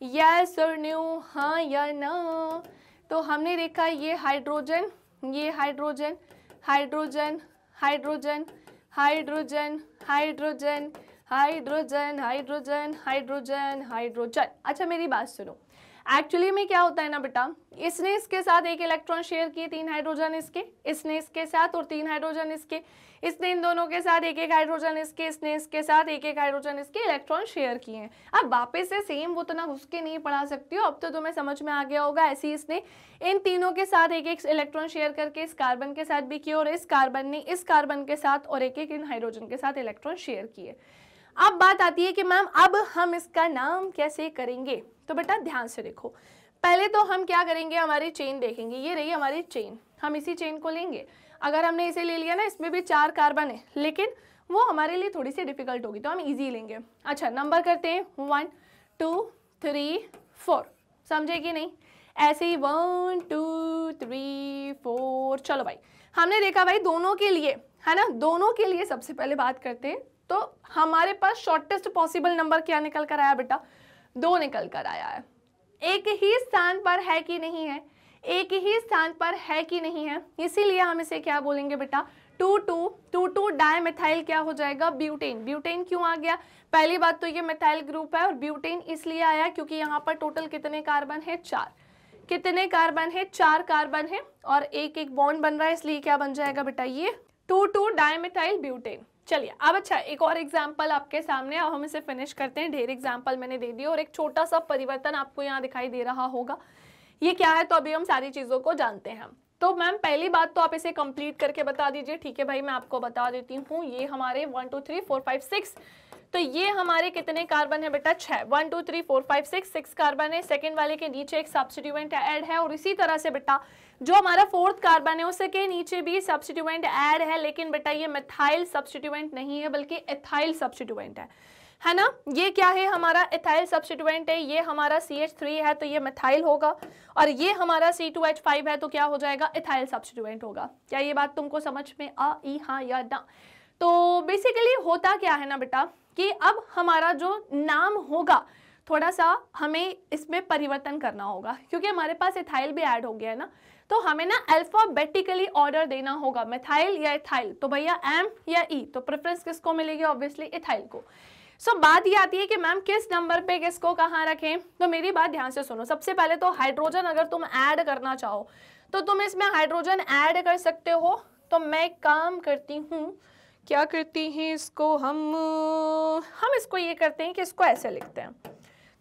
यस और नो, हाँ या ना। तो हमने देखा ये हाइड्रोजन, ये hydrogen, hydrogen, hydrogen, hydrogen, hydrogen, hydrogen, hydrogen, hydrogen, hydrogen. अच्छा मेरी बात सुनो, एक्चुअली में क्या होता है ना बेटा, इसने इसके साथ एक इलेक्ट्रॉन शेयर किए, 3 हाइड्रोजन इसके, इसने इसके साथ और 3 हाइड्रोजन इसके, इसने इन दोनों के साथ एक एक हाइड्रोजन इसके, इसने इसके साथ एक एक हाइड्रोजन इसके इलेक्ट्रॉन शेयर किए हैं। अब वापस से सेम वो तो ना घुस के नहीं पढ़ा सकती हो, अब तो तुम्हें समझ में आ गया होगा। ऐसे ही इसने इन तीनों के साथ एक एक इलेक्ट्रॉन शेयर करके इस कार्बन के साथ भी किए और इस कार्बन ने इस कार्बन के साथ और एक एक इन हाइड्रोजन के साथ इलेक्ट्रॉन शेयर किए। अब बात आती है कि मैम अब हम इसका नाम कैसे करेंगे। तो बेटा ध्यान से देखो, पहले तो हम क्या करेंगे, हमारी चेन देखेंगे। ये रही हमारी चेन, हम इसी चेन को लेंगे। अगर हमने इसे ले लिया ना, इसमें भी 4 कार्बन है, लेकिन वो हमारे लिए थोड़ी सी डिफिकल्ट होगी, तो हम इजी लेंगे। अच्छा नंबर करते हैं 1 2 3 4, समझे कि नहीं। ऐसे ही 1 2 3 4। चलो भाई, हमने देखा भाई दोनों के लिए, है ना, दोनों के लिए सबसे पहले बात करते हैं। तो हमारे पास शॉर्टेस्ट पॉसिबल नंबर क्या निकल कर आया बेटा, 2 निकल कर आया है। एक ही स्थान पर है कि नहीं है, एक ही स्थान पर है कि नहीं है, इसीलिए हम इसे क्या बोलेंगे बेटा 2,2 डाइमिथाइल क्या हो जाएगा, ब्यूटेन। ब्यूटेन क्यों आ गया, पहली बात तो ये मिथाइल ग्रुप है और ब्यूटेन इसलिए आया क्योंकि यहाँ पर टोटल कितने कार्बन है, 4। कितने कार्बन है, 4 कार्बन है और एक एक बॉन्ड बन रहा है, इसलिए क्या बन जाएगा बेटा ये 2,2 डाइमिथाइल ब्यूटेन। चलिए अब अच्छा एक और एग्जाम्पल आपके सामने, अब हम इसे फिनिश करते हैं। ढेर एग्जाम्पल मैंने दे दिया और एक छोटा सा परिवर्तन आपको यहाँ दिखाई दे रहा होगा। ये क्या है, तो अभी हम सारी चीजों को जानते हैं। तो मैम पहली बात तो आप इसे कंप्लीट करके बता दीजिए। ठीक है भाई, मैं आपको बता देती हूँ। ये हमारे 1 2 3 4 5 6 तो ये हमारे कितने कार्बन है बेटा? 6। 1 2 3 4 5 6 कार्बन है। सेकंड वाले के नीचे एक सब्स्टिट्यूएंट ऐड है, और इसी तरह से बेटा जो हमारा फोर्थ कार्बन है उसके नीचे भी सब्स्टिट्यूएंट ऐड है, लेकिन बेटा ये मिथाइल सब्स्टिट्यूएंट नहीं है बल्कि एथाइल सब्स्टिट्यूएंट है ना। ये क्या है? हमारा एथाइल सब्स्टिट्यूएंट है। ये हमारा CH3 है तो ये मिथाइल होगा, और ये हमारा C2H5 है तो क्या हो जाएगा? एथाइल सब्स्टिट्यूएंट होगा। क्या ये बात तुमको समझ में आई? हाँ या ना? तो बेसिकली होता क्या है ना बेटा कि अब हमारा जो नाम होगा थोड़ा सा हमें इसमें परिवर्तन करना होगा, क्योंकि हमारे पास एथाइल भी ऐड हो गया है ना, तो हमें ना अल्फाबेटिकली ऑर्डर देना होगा, मिथाइल या एथाइल। तो भैया M या E, तो प्रेफरेंस किसको मिलेगी? ऑब्वियसली एथाइल को। बात ये आती है कि मैम किस नंबर पे किसको कहाँ रखें। तो मेरी बात ध्यान से सुनो। सबसे पहले तो हाइड्रोजन अगर तुम ऐड करना चाहो तो तुम इसमें हाइड्रोजन ऐड कर सकते हो। तो मैं काम करती हूँ, क्या करती हैं इसको हम इसको ये करते हैं कि इसको ऐसे लिखते हैं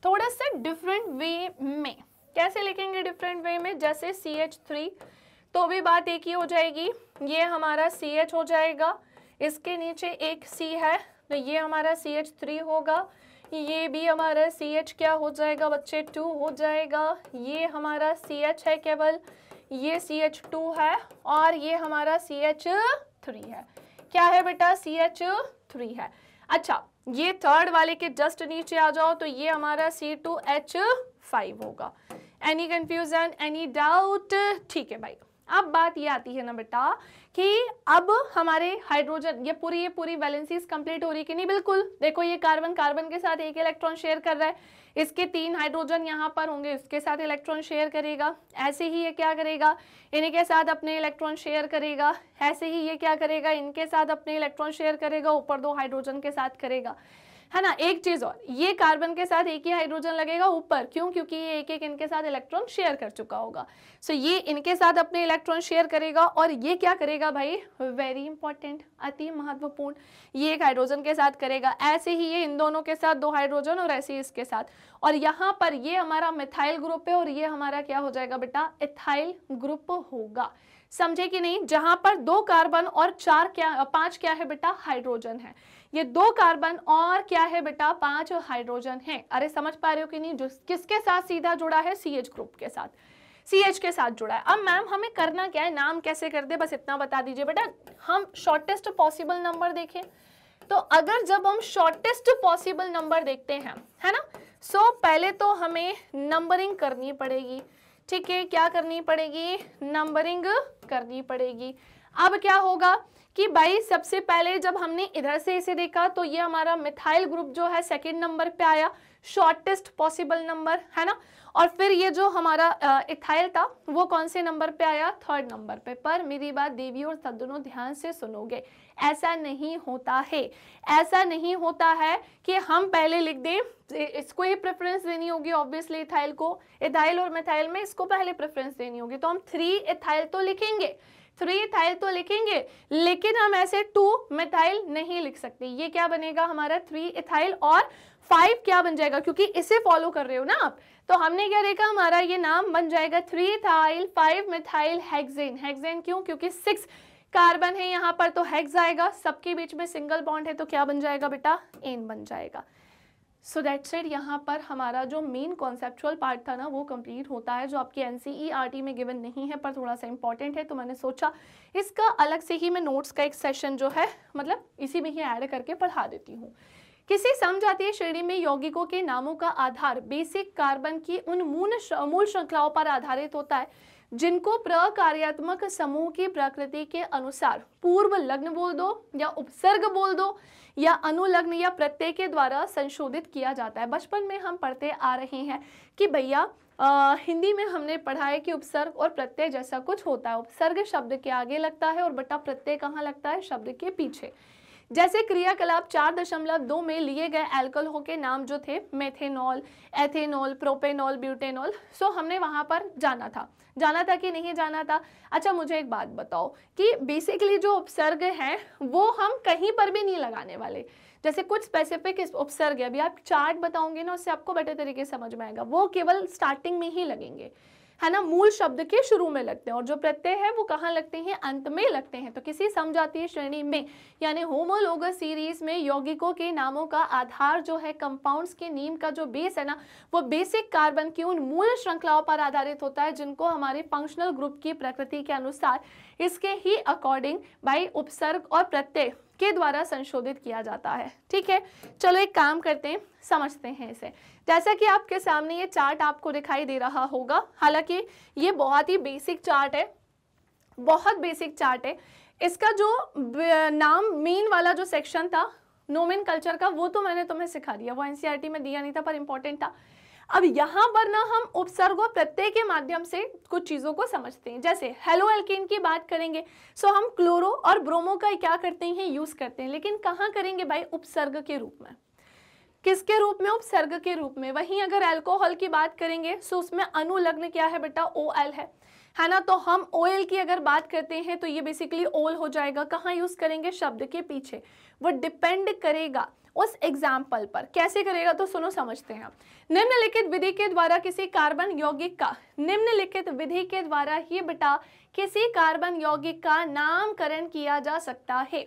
थोड़ा सा डिफरेंट वे में। कैसे लिखेंगे डिफरेंट वे में? जैसे CH3, तो भी बात एक ही हो जाएगी। ये हमारा CH हो जाएगा, इसके नीचे एक C है तो ये हमारा CH3 होगा। ये भी हमारा CH क्या हो जाएगा बच्चे? 2 हो जाएगा। ये हमारा CH है केवल, ये CH2 है, और ये हमारा CH3 है। क्या है बेटा? CH3 है। अच्छा, ये थर्ड वाले के जस्ट नीचे आ जाओ तो ये हमारा C2H5 होगा। Any confusion, any doubt? ठीक है भाई। अब बात ये आती है ना बेटा कि अब हमारे हाइड्रोजन ये पूरी वैलेंसीज कंप्लीट हो रही कि नहीं? बिल्कुल। देखो ये कार्बन कार्बन के साथ एक इलेक्ट्रॉन शेयर कर रहा है, इसके 3 हाइड्रोजन यहाँ पर होंगे, इसके साथ इलेक्ट्रॉन शेयर करेगा। ऐसे ही ये क्या करेगा? इनके साथ अपने इलेक्ट्रॉन शेयर करेगा। ऐसे ही ये क्या करेगा? इनके साथ अपने इलेक्ट्रॉन शेयर करेगा, ऊपर 2 हाइड्रोजन के साथ करेगा, है ना। एक चीज और, ये कार्बन के साथ एक ही हाइड्रोजन लगेगा ऊपर, क्यों? क्योंकि ये एक इनके साथ इलेक्ट्रॉन शेयर कर चुका होगा। ये इनके साथ अपने इलेक्ट्रॉन शेयर करेगा, और ये क्या करेगा भाई? वेरी इंपॉर्टेंट, अति महत्वपूर्ण, ये एक हाइड्रोजन के साथ करेगा। ऐसे ही ये इन दोनों के साथ 2 हाइड्रोजन, और ऐसे ही इसके साथ। और यहाँ पर ये हमारा मिथाइल ग्रुप है, और ये हमारा क्या हो जाएगा बेटा? एथाइल ग्रुप होगा। समझे कि नहीं? जहां पर 2 कार्बन और 5 क्या है बेटा? हाइड्रोजन है। ये 2 कार्बन और क्या है बेटा? 5 हाइड्रोजन है। अरे समझ पा रहे हो कि नहीं? जो किसके साथ सीधा जुड़ा है? CH ग्रुप के साथ, CH के साथ जुड़ा है। अब मैम हमें करना क्या है? नाम कैसे कर दे, बस इतना बता दीजिए बेटा। हम शॉर्टेस्ट पॉसिबल नंबर देखें, तो अगर जब हम शॉर्टेस्ट पॉसिबल नंबर देखते हैं, है ना, पहले तो हमें नंबरिंग करनी पड़ेगी। ठीक है, क्या करनी पड़ेगी? नंबरिंग करनी पड़ेगी। अब क्या होगा कि भाई सबसे पहले जब हमने इधर से इसे देखा तो ये हमारा मिथाइल ग्रुप जो है सेकंड नंबर पे आया, शॉर्टेस्ट पॉसिबल नंबर, है ना। और फिर ये जो हमारा इथाइल था वो कौन से नंबर पे आया? थर्ड नंबर पे। पर मेरी बात देवी और सज्जनों ध्यान से सुनोगे, ऐसा नहीं होता है। ऐसा नहीं होता है कि हम पहले लिख दें, इसको ही प्रेफरेंस देनी होगी ऑब्वियसली इथाइल को। इथाइल और मिथाइल में इसको पहले प्रेफरेंस देनी होगी, तो हम 3 इथाइल तो लिखेंगे, 3 इथाइल तो लिखेंगे, लेकिन हम ऐसे 2 मिथाइल नहीं लिख सकते। ये क्या बनेगा हमारा? 3 इथाइल, और 5 क्या बन जाएगा? क्योंकि इसे फॉलो कर रहे हो ना आप, तो हमने क्या देखा? हमारा ये नाम बन जाएगा 3 इथाइल 5 मिथाइल हेक्सेन। हेक्सेन क्यों? क्योंकि 6 कार्बन है यहाँ पर, तो हेक्स आएगा। सबके बीच में सिंगल बॉन्ड है तो क्या बन जाएगा बेटा? एन बन जाएगा। So that's it. यहाँ पर हमारा जो मेन कॉन्सेप्चुअल पार्ट था ना वो कंप्लीट होता है, जो आपकी NCERT में गिवन नहीं है पर थोड़ा सा इंपॉर्टेंट है, तो मैंने सोचा इसका अलग से ही मैं नोट्स का एक सेशन जो है मतलब इसी में ही ऐड करके पढ़ा देती हूँ। किसी समझातीय श्रेणी में यौगिकों के नामों का आधार बेसिक कार्बन की उन मूल श्रृंखलाओं पर आधारित होता है जिनको प्रकार्यात्मक समूह की प्रकृति के अनुसार पूर्व लग्न बोल दो या उपसर्ग बोल दो या अनुलग्न या प्रत्यय के द्वारा संशोधित किया जाता है। बचपन में हम पढ़ते आ रहे हैं कि भैया हिंदी में हमने पढ़ा है कि उपसर्ग और प्रत्यय जैसा कुछ होता है। उपसर्ग शब्द के आगे लगता है और बटा प्रत्यय कहाँ लगता है? शब्द के पीछे। जैसे क्रियाकलाप 4.2 में लिए गए एल्कोहल के नाम जो थे मेथेनॉल, एथेनॉल, प्रोपेनॉल, ब्यूटेनॉल, हमने वहां पर जाना था कि नहीं जाना था? अच्छा मुझे एक बात बताओ कि बेसिकली जो उपसर्ग हैं वो हम कहीं पर भी नहीं लगाने वाले। जैसे कुछ स्पेसिफिक उपसर्ग है, अभी आप चार्ट बताओगे ना उससे आपको बेटर तरीके से समझ में आएगा, वो केवल स्टार्टिंग में ही लगेंगे। है ना, मूल शब्द के शुरू में लगते हैं, और जो प्रत्यय है वो कहाँ लगते हैं, अंत में लगते हैं। तो किसी समजातीय श्रेणी में यानी होमोलोगस सीरीज में यौगिकों के नामों का आधार जो है कंपाउंड्स के नेम का जो बेस है ना, वो बेसिक कार्बन की उन मूल श्रृंखलाओं पर आधारित होता है जिनको हमारे फंक्शनल ग्रुप की प्रकृति के अनुसार इसके ही अकॉर्डिंग बाई उपसर्ग और प्रत्यय के द्वारा संशोधित किया जाता है। ठीक है, चलो एक काम करते हैं, समझते हैं इसे। जैसा कि आपके सामने ये चार्ट आपको दिखाई दे रहा होगा, हालांकि ये बहुत ही बेसिक चार्ट है, बहुत बेसिक चार्ट है। इसका जो नाम मेन वाला जो सेक्शन था नोमेनकल्चर का, वो तो मैंने तुम्हें सिखा दिया, वो एनसीईआरटी में दिया नहीं था पर इंपॉर्टेंट था। अब यहाँ पर ना हम उपसर्ग और प्रत्यय के माध्यम से कुछ चीजों को समझते हैं। जैसे हेलो एल्केन की बात करेंगे, सो हम क्लोरो और ब्रोमो का क्या करते हैं, यूज करते हैं, लेकिन कहाँ करेंगे भाई, उपसर्ग के रूप में। किसके रूप में, उपसर्ग के रूप में। वहीं अगर अल्कोहल की बात करेंगे सो उसमें अनुलग्न क्या है बेटा, OL है ना। तो हम OL की अगर बात करते हैं तो ये बेसिकली ओल हो जाएगा। कहाँ यूज करेंगे, शब्द के पीछे। वो डिपेंड करेगा उस एग्जाम्पल पर, कैसे करेगा तो सुनो समझते हैं। निम्नलिखित विधि के द्वारा किसी कार्बन यौगिक का, निम्नलिखित विधि के द्वारा ही बेटा किसी कार्बन यौगिक का नामकरण किया जा सकता है।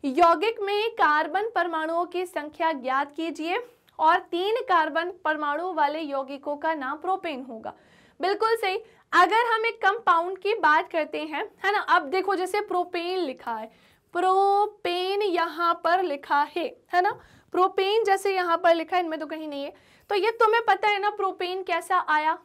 यौगिक में कार्बन परमाणुओं की संख्या ज्ञात कीजिए और 3 कार्बन परमाणु वाले यौगिकों का नाम प्रोपेन होगा। बिल्कुल सही। अगर हम एक कंपाउंड की बात करते हैं, है ना, अब देखो जैसे प्रोपेन लिखा है, प्रोपेन यहाँ पर लिखा है ना, प्रोपेन जैसे यहाँ पर लिखा है, इनमें तो कहीं नहीं है। तो ये तुम्हें पता है ना प्रोपेन कैसा आया,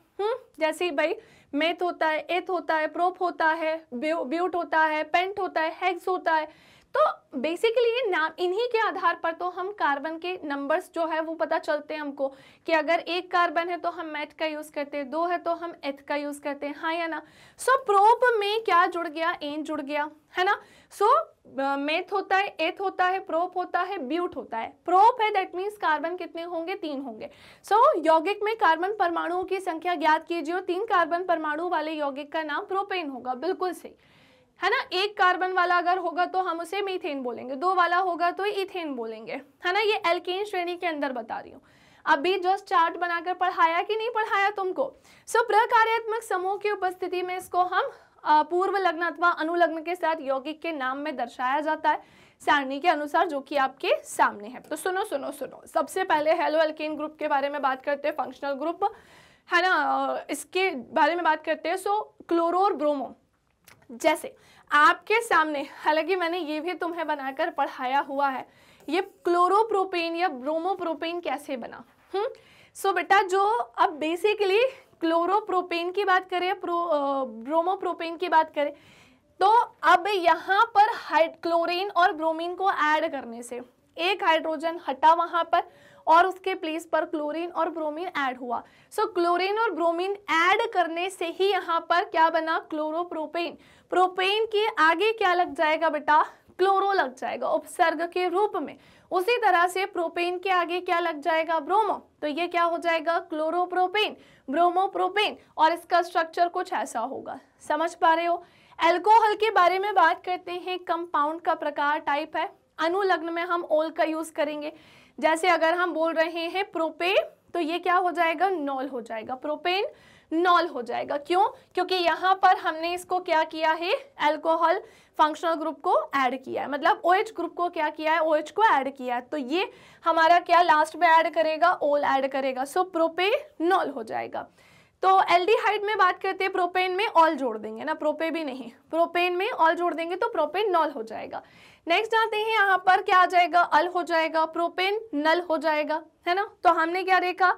जैसे भाई मेथ होता है, एथ होता है, प्रोप होता है, ब्यूट होता है, पेंट होता है, हेक्स होता है। तो बेसिकली ये नाम, इन्हीं के आधार पर तो हम कार्बन के नंबर्स जो है वो पता चलते हैं हमको, कि अगर 1 कार्बन है तो हम मेथ का यूज करते हैं, 2 है तो हम एथ का यूज करते हैं, हाँ या ना। सो प्रोप में क्या जुड़ गया, एन जुड़ गया, है ना। सो मेथ होता है, एथ होता है, प्रोप होता है, ब्यूट होता है। प्रोप है दैट मीन्स कार्बन कितने होंगे, 3 होंगे। सो यौगिक में कार्बन परमाणुओं की संख्या ज्ञात कीजिए और 3 कार्बन परमाणु वाले यौगिक का नाम प्रोपेन होगा। बिल्कुल सही, है ना। 1 कार्बन वाला अगर होगा तो हम उसे मीथेन बोलेंगे, 2 वाला होगा तो इथेन बोलेंगे, है ना। ये एल्केन श्रेणी के अंदर बता रही हूँ। अभी जस्ट चार्ट बनाकर पढ़ाया कि नहीं पढ़ाया तुमको। सो प्रकार्यात्मक समूह की उपस्थिति में इसको हम पूर्व लग्न अथवा अनुलग्न के साथ यौगिक के नाम में दर्शाया जाता है सारणी के अनुसार, जो कि आपके सामने है। तो सुनो सुनो सुनो, सबसे पहले हेलो एल्केन ग्रुप के बारे में बात करते हैं, फंक्शनल ग्रुप, है ना, इसके बारे में बात करते हैं। सो क्लोरो और ब्रोमो, जैसे आपके सामने, हालांकि मैंने ये भी तुम्हें बनाकर पढ़ाया हुआ है, ये क्लोरोप्रोपेन या ब्रोमोप्रोपेन कैसे बना। सो बेटा जो अब बेसिकली क्लोरोप्रोपेन की बात करें, ब्रोमोप्रोपेन की बात करें, तो अब यहाँ पर क्लोरीन और ब्रोमीन को ऐड करने से एक हाइड्रोजन हटा वहां पर और उसके प्लेस पर क्लोरीन और ब्रोमीन ऐड हुआ। सो क्लोरीन और ब्रोमीन ऐड करने से ही यहाँ पर क्या बना, क्लोरोप्रोपेन। प्रोपेन के आगे क्या लग जाएगा बेटा, क्लोरो लग जाएगा उपसर्ग के रूप में। उसी तरह से प्रोपेन के आगे क्या लग जाएगा, ब्रोमो, तो ये क्या हो जाएगा, क्लोरोप्रोपेन, ब्रोमोप्रोपेन, और इसका स्ट्रक्चर कुछ ऐसा होगा। समझ पा रहे हो। अल्कोहल के बारे में बात करते हैं, कंपाउंड का प्रकार टाइप है, अनुलग्न में हम ओल का यूज करेंगे। जैसे अगर हम बोल रहे हैं प्रोपेन, तो ये क्या हो जाएगा, नॉल हो जाएगा, प्रोपेन नॉल हो जाएगा। क्यों, क्योंकि यहाँ पर हमने इसको क्या किया है, अल्कोहल फंक्शनल ग्रुप को ऐड किया है, मतलब OH ग्रुप को क्या किया है, OH को ऐड किया है, तो ये हमारा क्या लास्ट में ऐड करेगा, ओल ऐड करेगा। सो प्रोपेनॉल हो जाएगा। तो एल्डिहाइड में बात करते हैं, प्रोपेन में ऑल जोड़ देंगे ना, प्रोपे भी नहीं, प्रोपेन में ऑल जोड़ देंगे तो प्रोपेनॉल हो जाएगा। नेक्स्ट आते हैं, यहाँ पर क्या आ जाएगा, अल हो जाएगा, प्रोपेन नल हो जाएगा, है ना। तो हमने क्या देखा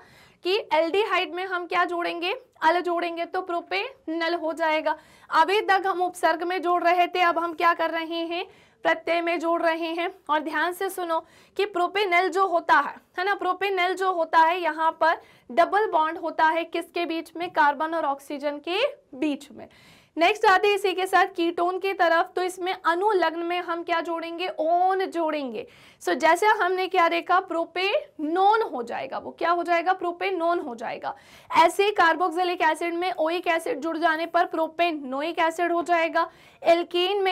कि एल्डिहाइड में हम क्या जोड़ेंगे, अल जोड़ेंगे तो प्रोपेनल हो जाएगा। अभी तक हम उपसर्ग में जोड़ रहे थे, अब हम क्या कर रहे हैं, प्रत्यय में जोड़ रहे हैं। और ध्यान से सुनो कि प्रोपेनल जो होता है ना, प्रोपेनल जो होता है यहाँ पर डबल बॉन्ड होता है किसके बीच में, कार्बन और ऑक्सीजन के बीच में। नेक्स्ट आते हैं इसी के साथ कीटोन की तरफ, तो इसमें अनुलग्न में हम क्या जोड़ेंगे, ओन जोड़ेंगे। सो जैसे हमने क्या देखा, प्रोपेनोन हो जाएगा, वो क्या हो जाएगा, प्रोपेनोन हो जाएगा। ऐसे कार्बोक्सिलिक एसिड में ओइक एसिड जुड़ जाने पर प्रोपेनोइक एसिड हो जाएगा। एल्कीन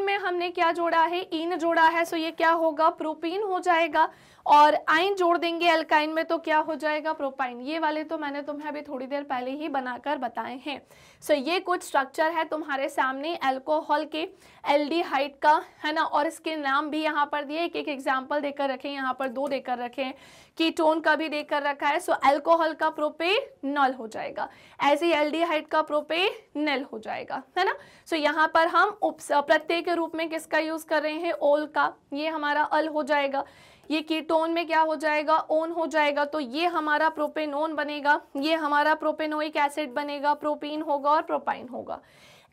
में हमने क्या जोड़ा है, इन जोड़ा है, सो ये क्या होगा, प्रोपीन हो जाएगा। और आइन जोड़ देंगे एल्काइन में तो क्या हो जाएगा, प्रोपाइन। ये वाले तो मैंने तुम्हें अभी थोड़ी देर पहले ही बनाकर बताए हैं। सो ये कुछ स्ट्रक्चर है तुम्हारे सामने अल्कोहल के, एल्डिहाइड का, है ना, और इसके नाम भी यहाँ पर दिए, एक एक एग्जाम्पल देकर रखे, यहाँ पर 2 देकर रखे हैं, कीटोन का भी देकर रखा है। सो अल्कोहल का प्रोपेनॉल हो जाएगा, ऐसे ही एल्डिहाइड का प्रोपेनॉल हो जाएगा, है ना। सो यहाँ पर हम प्रत्यय के रूप में किसका यूज कर रहे हैं, ओल का, ये हमारा अल हो जाएगा। ये कीटोन में क्या हो जाएगा, ओन हो जाएगा, तो ये हमारा प्रोपेनोन बनेगा, ये हमारा प्रोपेनोइक एसिड बनेगा, प्रोपीन होगा और प्रोपाइन होगा।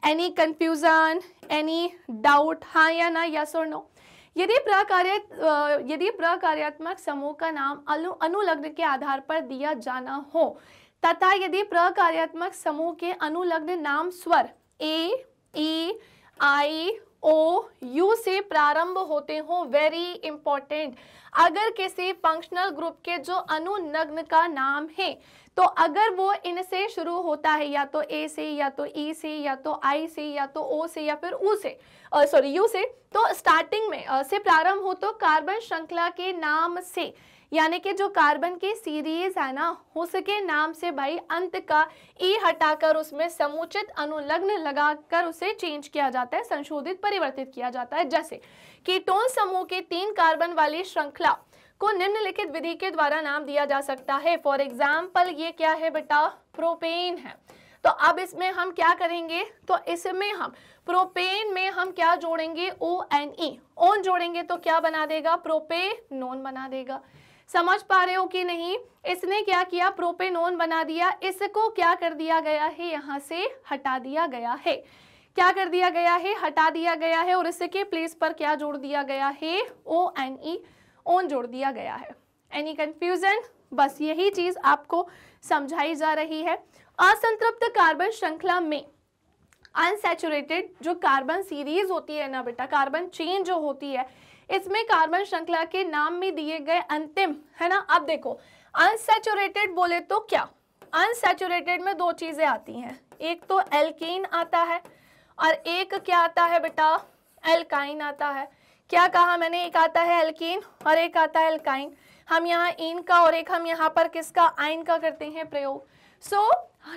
एनी कंफ्यूजन, एनी डाउट, हाँ या ना, यस और नो। यदि प्रकार्यात्मक समूह का नाम अनुलग्न के आधार पर दिया जाना हो तथा यदि प्रकार्यात्मक समूह के अनुलग्न नाम स्वर ए, ई, आई, ओ, यू से प्रारंभ होते हो, वेरी इंपॉर्टेंट। अगर किसी फंक्शनल ग्रुप के जो अनुलग्न का नाम है तो अगर वो इनसे शुरू होता है, या तो ए से, या तो ई से, या तो आई से, या तो ओ से, या फिर ऊ से, यू से, तो स्टार्टिंग में से प्रारंभ हो तो कार्बन श्रृंखला के नाम से, यानी कि जो कार्बन की सीरीज है ना, उसके नाम से भाई अंत का ई हटाकर उसमें समुचित अनुलग्न लगाकर उसे चेंज किया जाता है, संशोधित, परिवर्तित किया जाता है। जैसे कीटोन समूह के 3 कार्बन वाली श्रृंखला को निम्नलिखित विधि के द्वारा नाम दिया जा सकता है। फॉर एग्जाम्पल ये क्या है बेटा, प्रोपेन है। तो अब इसमें हम क्या करेंगे, तो इसमें हम प्रोपेन में हम क्या जोड़ेंगे, ONE, ओन जोड़ेंगे तो क्या बना देगा, प्रोपेनोन बना देगा। समझ पा रहे हो कि नहीं, इसने क्या किया, प्रोपेनोन बना दिया, इसको क्या कर दिया गया है, यहाँ से हटा दिया गया है, क्या कर दिया गया है, हटा दिया गया है, और इसके प्लेस पर क्या जोड़ दिया गया है, ONE, ओन जोड़ दिया गया है। एनी कंफ्यूजन, बस यही चीज आपको समझाई जा रही है। असंतृप्त कार्बन श्रृंखला में अनसैचुरेटेड जो कार्बन सीरीज होती है ना बेटा, कार्बन चेन जो होती है, इसमें कार्बन श्रृंखला के नाम में दिए गए अंतिम, है ना। अब देखो अनसैचुरेटेड बोले तो क्या, अनसैचुरेटेड में 2 चीजें आती हैं, एक तो एल्कीन आता है और एक क्या आता है बेटा, एल्काइन आता है। क्या कहा मैंने, एक आता है एल्कीन और एक आता है एल्काइन। हम यहाँ इन का और एक हम यहाँ पर किसका, आइन का करते हैं प्रयोग। सो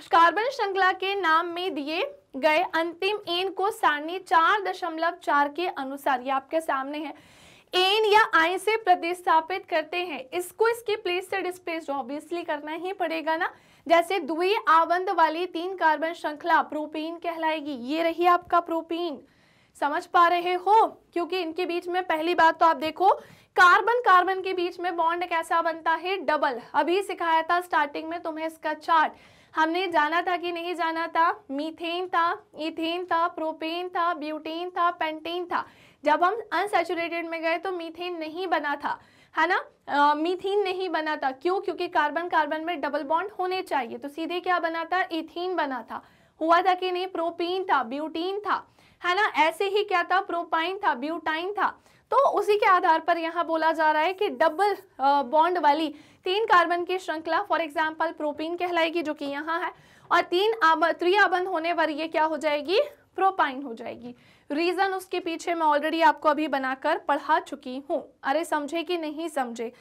कार्बन श्रृंखला के नाम में दिए गए अंतिम एन को सारणी 4.4 के अनुसार, ये आपके सामने है, एन या आइन से प्रतिस्थापित करते हैं। इसको इसके प्लेस से डिस्प्लेस ऑब्वियसली करना ही पड़ेगा ना। जैसे द्वि आबंध वाली 3 कार्बन श्रृंखला प्रोपीन कहलाएगी, ये रही आपका प्रोपीन। समझ पा रहे हो, क्योंकि इनके बीच में पहली बात तो आप देखो, कार्बन कार्बन के बीच में बॉन्ड कैसा बनता है, डबल। अभी सिखाया था स्टार्टिंग में तुम्हें इसका चार्ट, हमने जाना था कि नहीं जाना था, मीथेन था, इथेन था, प्रोपेन था, ब्यूटेन था, पेंटेन था। जब हम अनसैचुरेटेड में गए तो मीथेन नहीं बना था, है ना, मीथेन नहीं बना था। क्यों, क्योंकि कार्बन कार्बन में डबल बॉन्ड होने चाहिए, तो सीधे क्या बना था, इथीन बना था। हुआ था कि नहीं, प्रोपीन था, ब्यूटीन था, है ना, ऐसे ही क्या था, प्रोपाइन था, ब्यूटाइन था। तो उसी के आधार पर यहाँ बोला जा रहा है कि डबल बॉन्ड वाली 3 कार्बन की श्रृंखला फॉर एग्जांपल प्रोपीन कहलाएगी, जो कि यहाँ है, और 3 त्रिआबंध होने पर ये क्या हो जाएगी, प्रोपाइन हो जाएगी। रीजन उसके पीछे मैं ऑलरेडी आपको अभी बनाकर पढ़ा चुकी हूँ। अरे समझे कि नहीं समझे,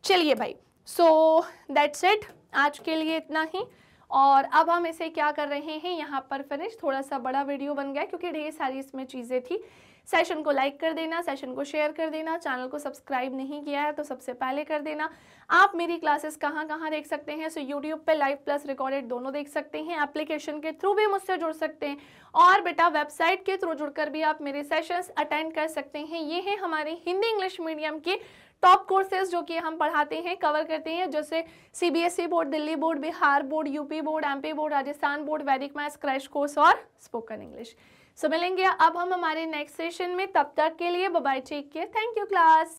चलिए भाई। सो दैट्स इट, आज के लिए इतना ही। और अब हम इसे क्या कर रहे हैं, यहाँ पर फिनिश। थोड़ा सा बड़ा वीडियो बन गया क्योंकि ढेर सारी इसमें चीज़ें थी। सेशन को लाइक कर देना, सेशन को शेयर कर देना, चैनल को सब्सक्राइब नहीं किया है तो सबसे पहले कर देना। आप मेरी क्लासेस कहाँ कहाँ देख सकते हैं, सो यूट्यूब पे लाइव प्लस रिकॉर्डेड दोनों देख सकते हैं। एप्लीकेशन के थ्रू भी मुझसे जुड़ सकते हैं, और बेटा वेबसाइट के थ्रू जुड़कर भी आप मेरे सेशंस अटेंड कर सकते हैं। ये है हमारे हिंदी इंग्लिश मीडियम के टॉप कोर्सेज जो कि हम पढ़ाते हैं, कवर करते हैं, जैसे CBSE board, Delhi board, Bihar board, UP board, MP board, Rajasthan board, वैदिक मैथ्स क्रैश कोर्स और स्पोकन इंग्लिश। सो मिलेंगे अब हम हमारे नेक्स्ट सेशन में, तब तक के लिए bye bye, take care, thank you class.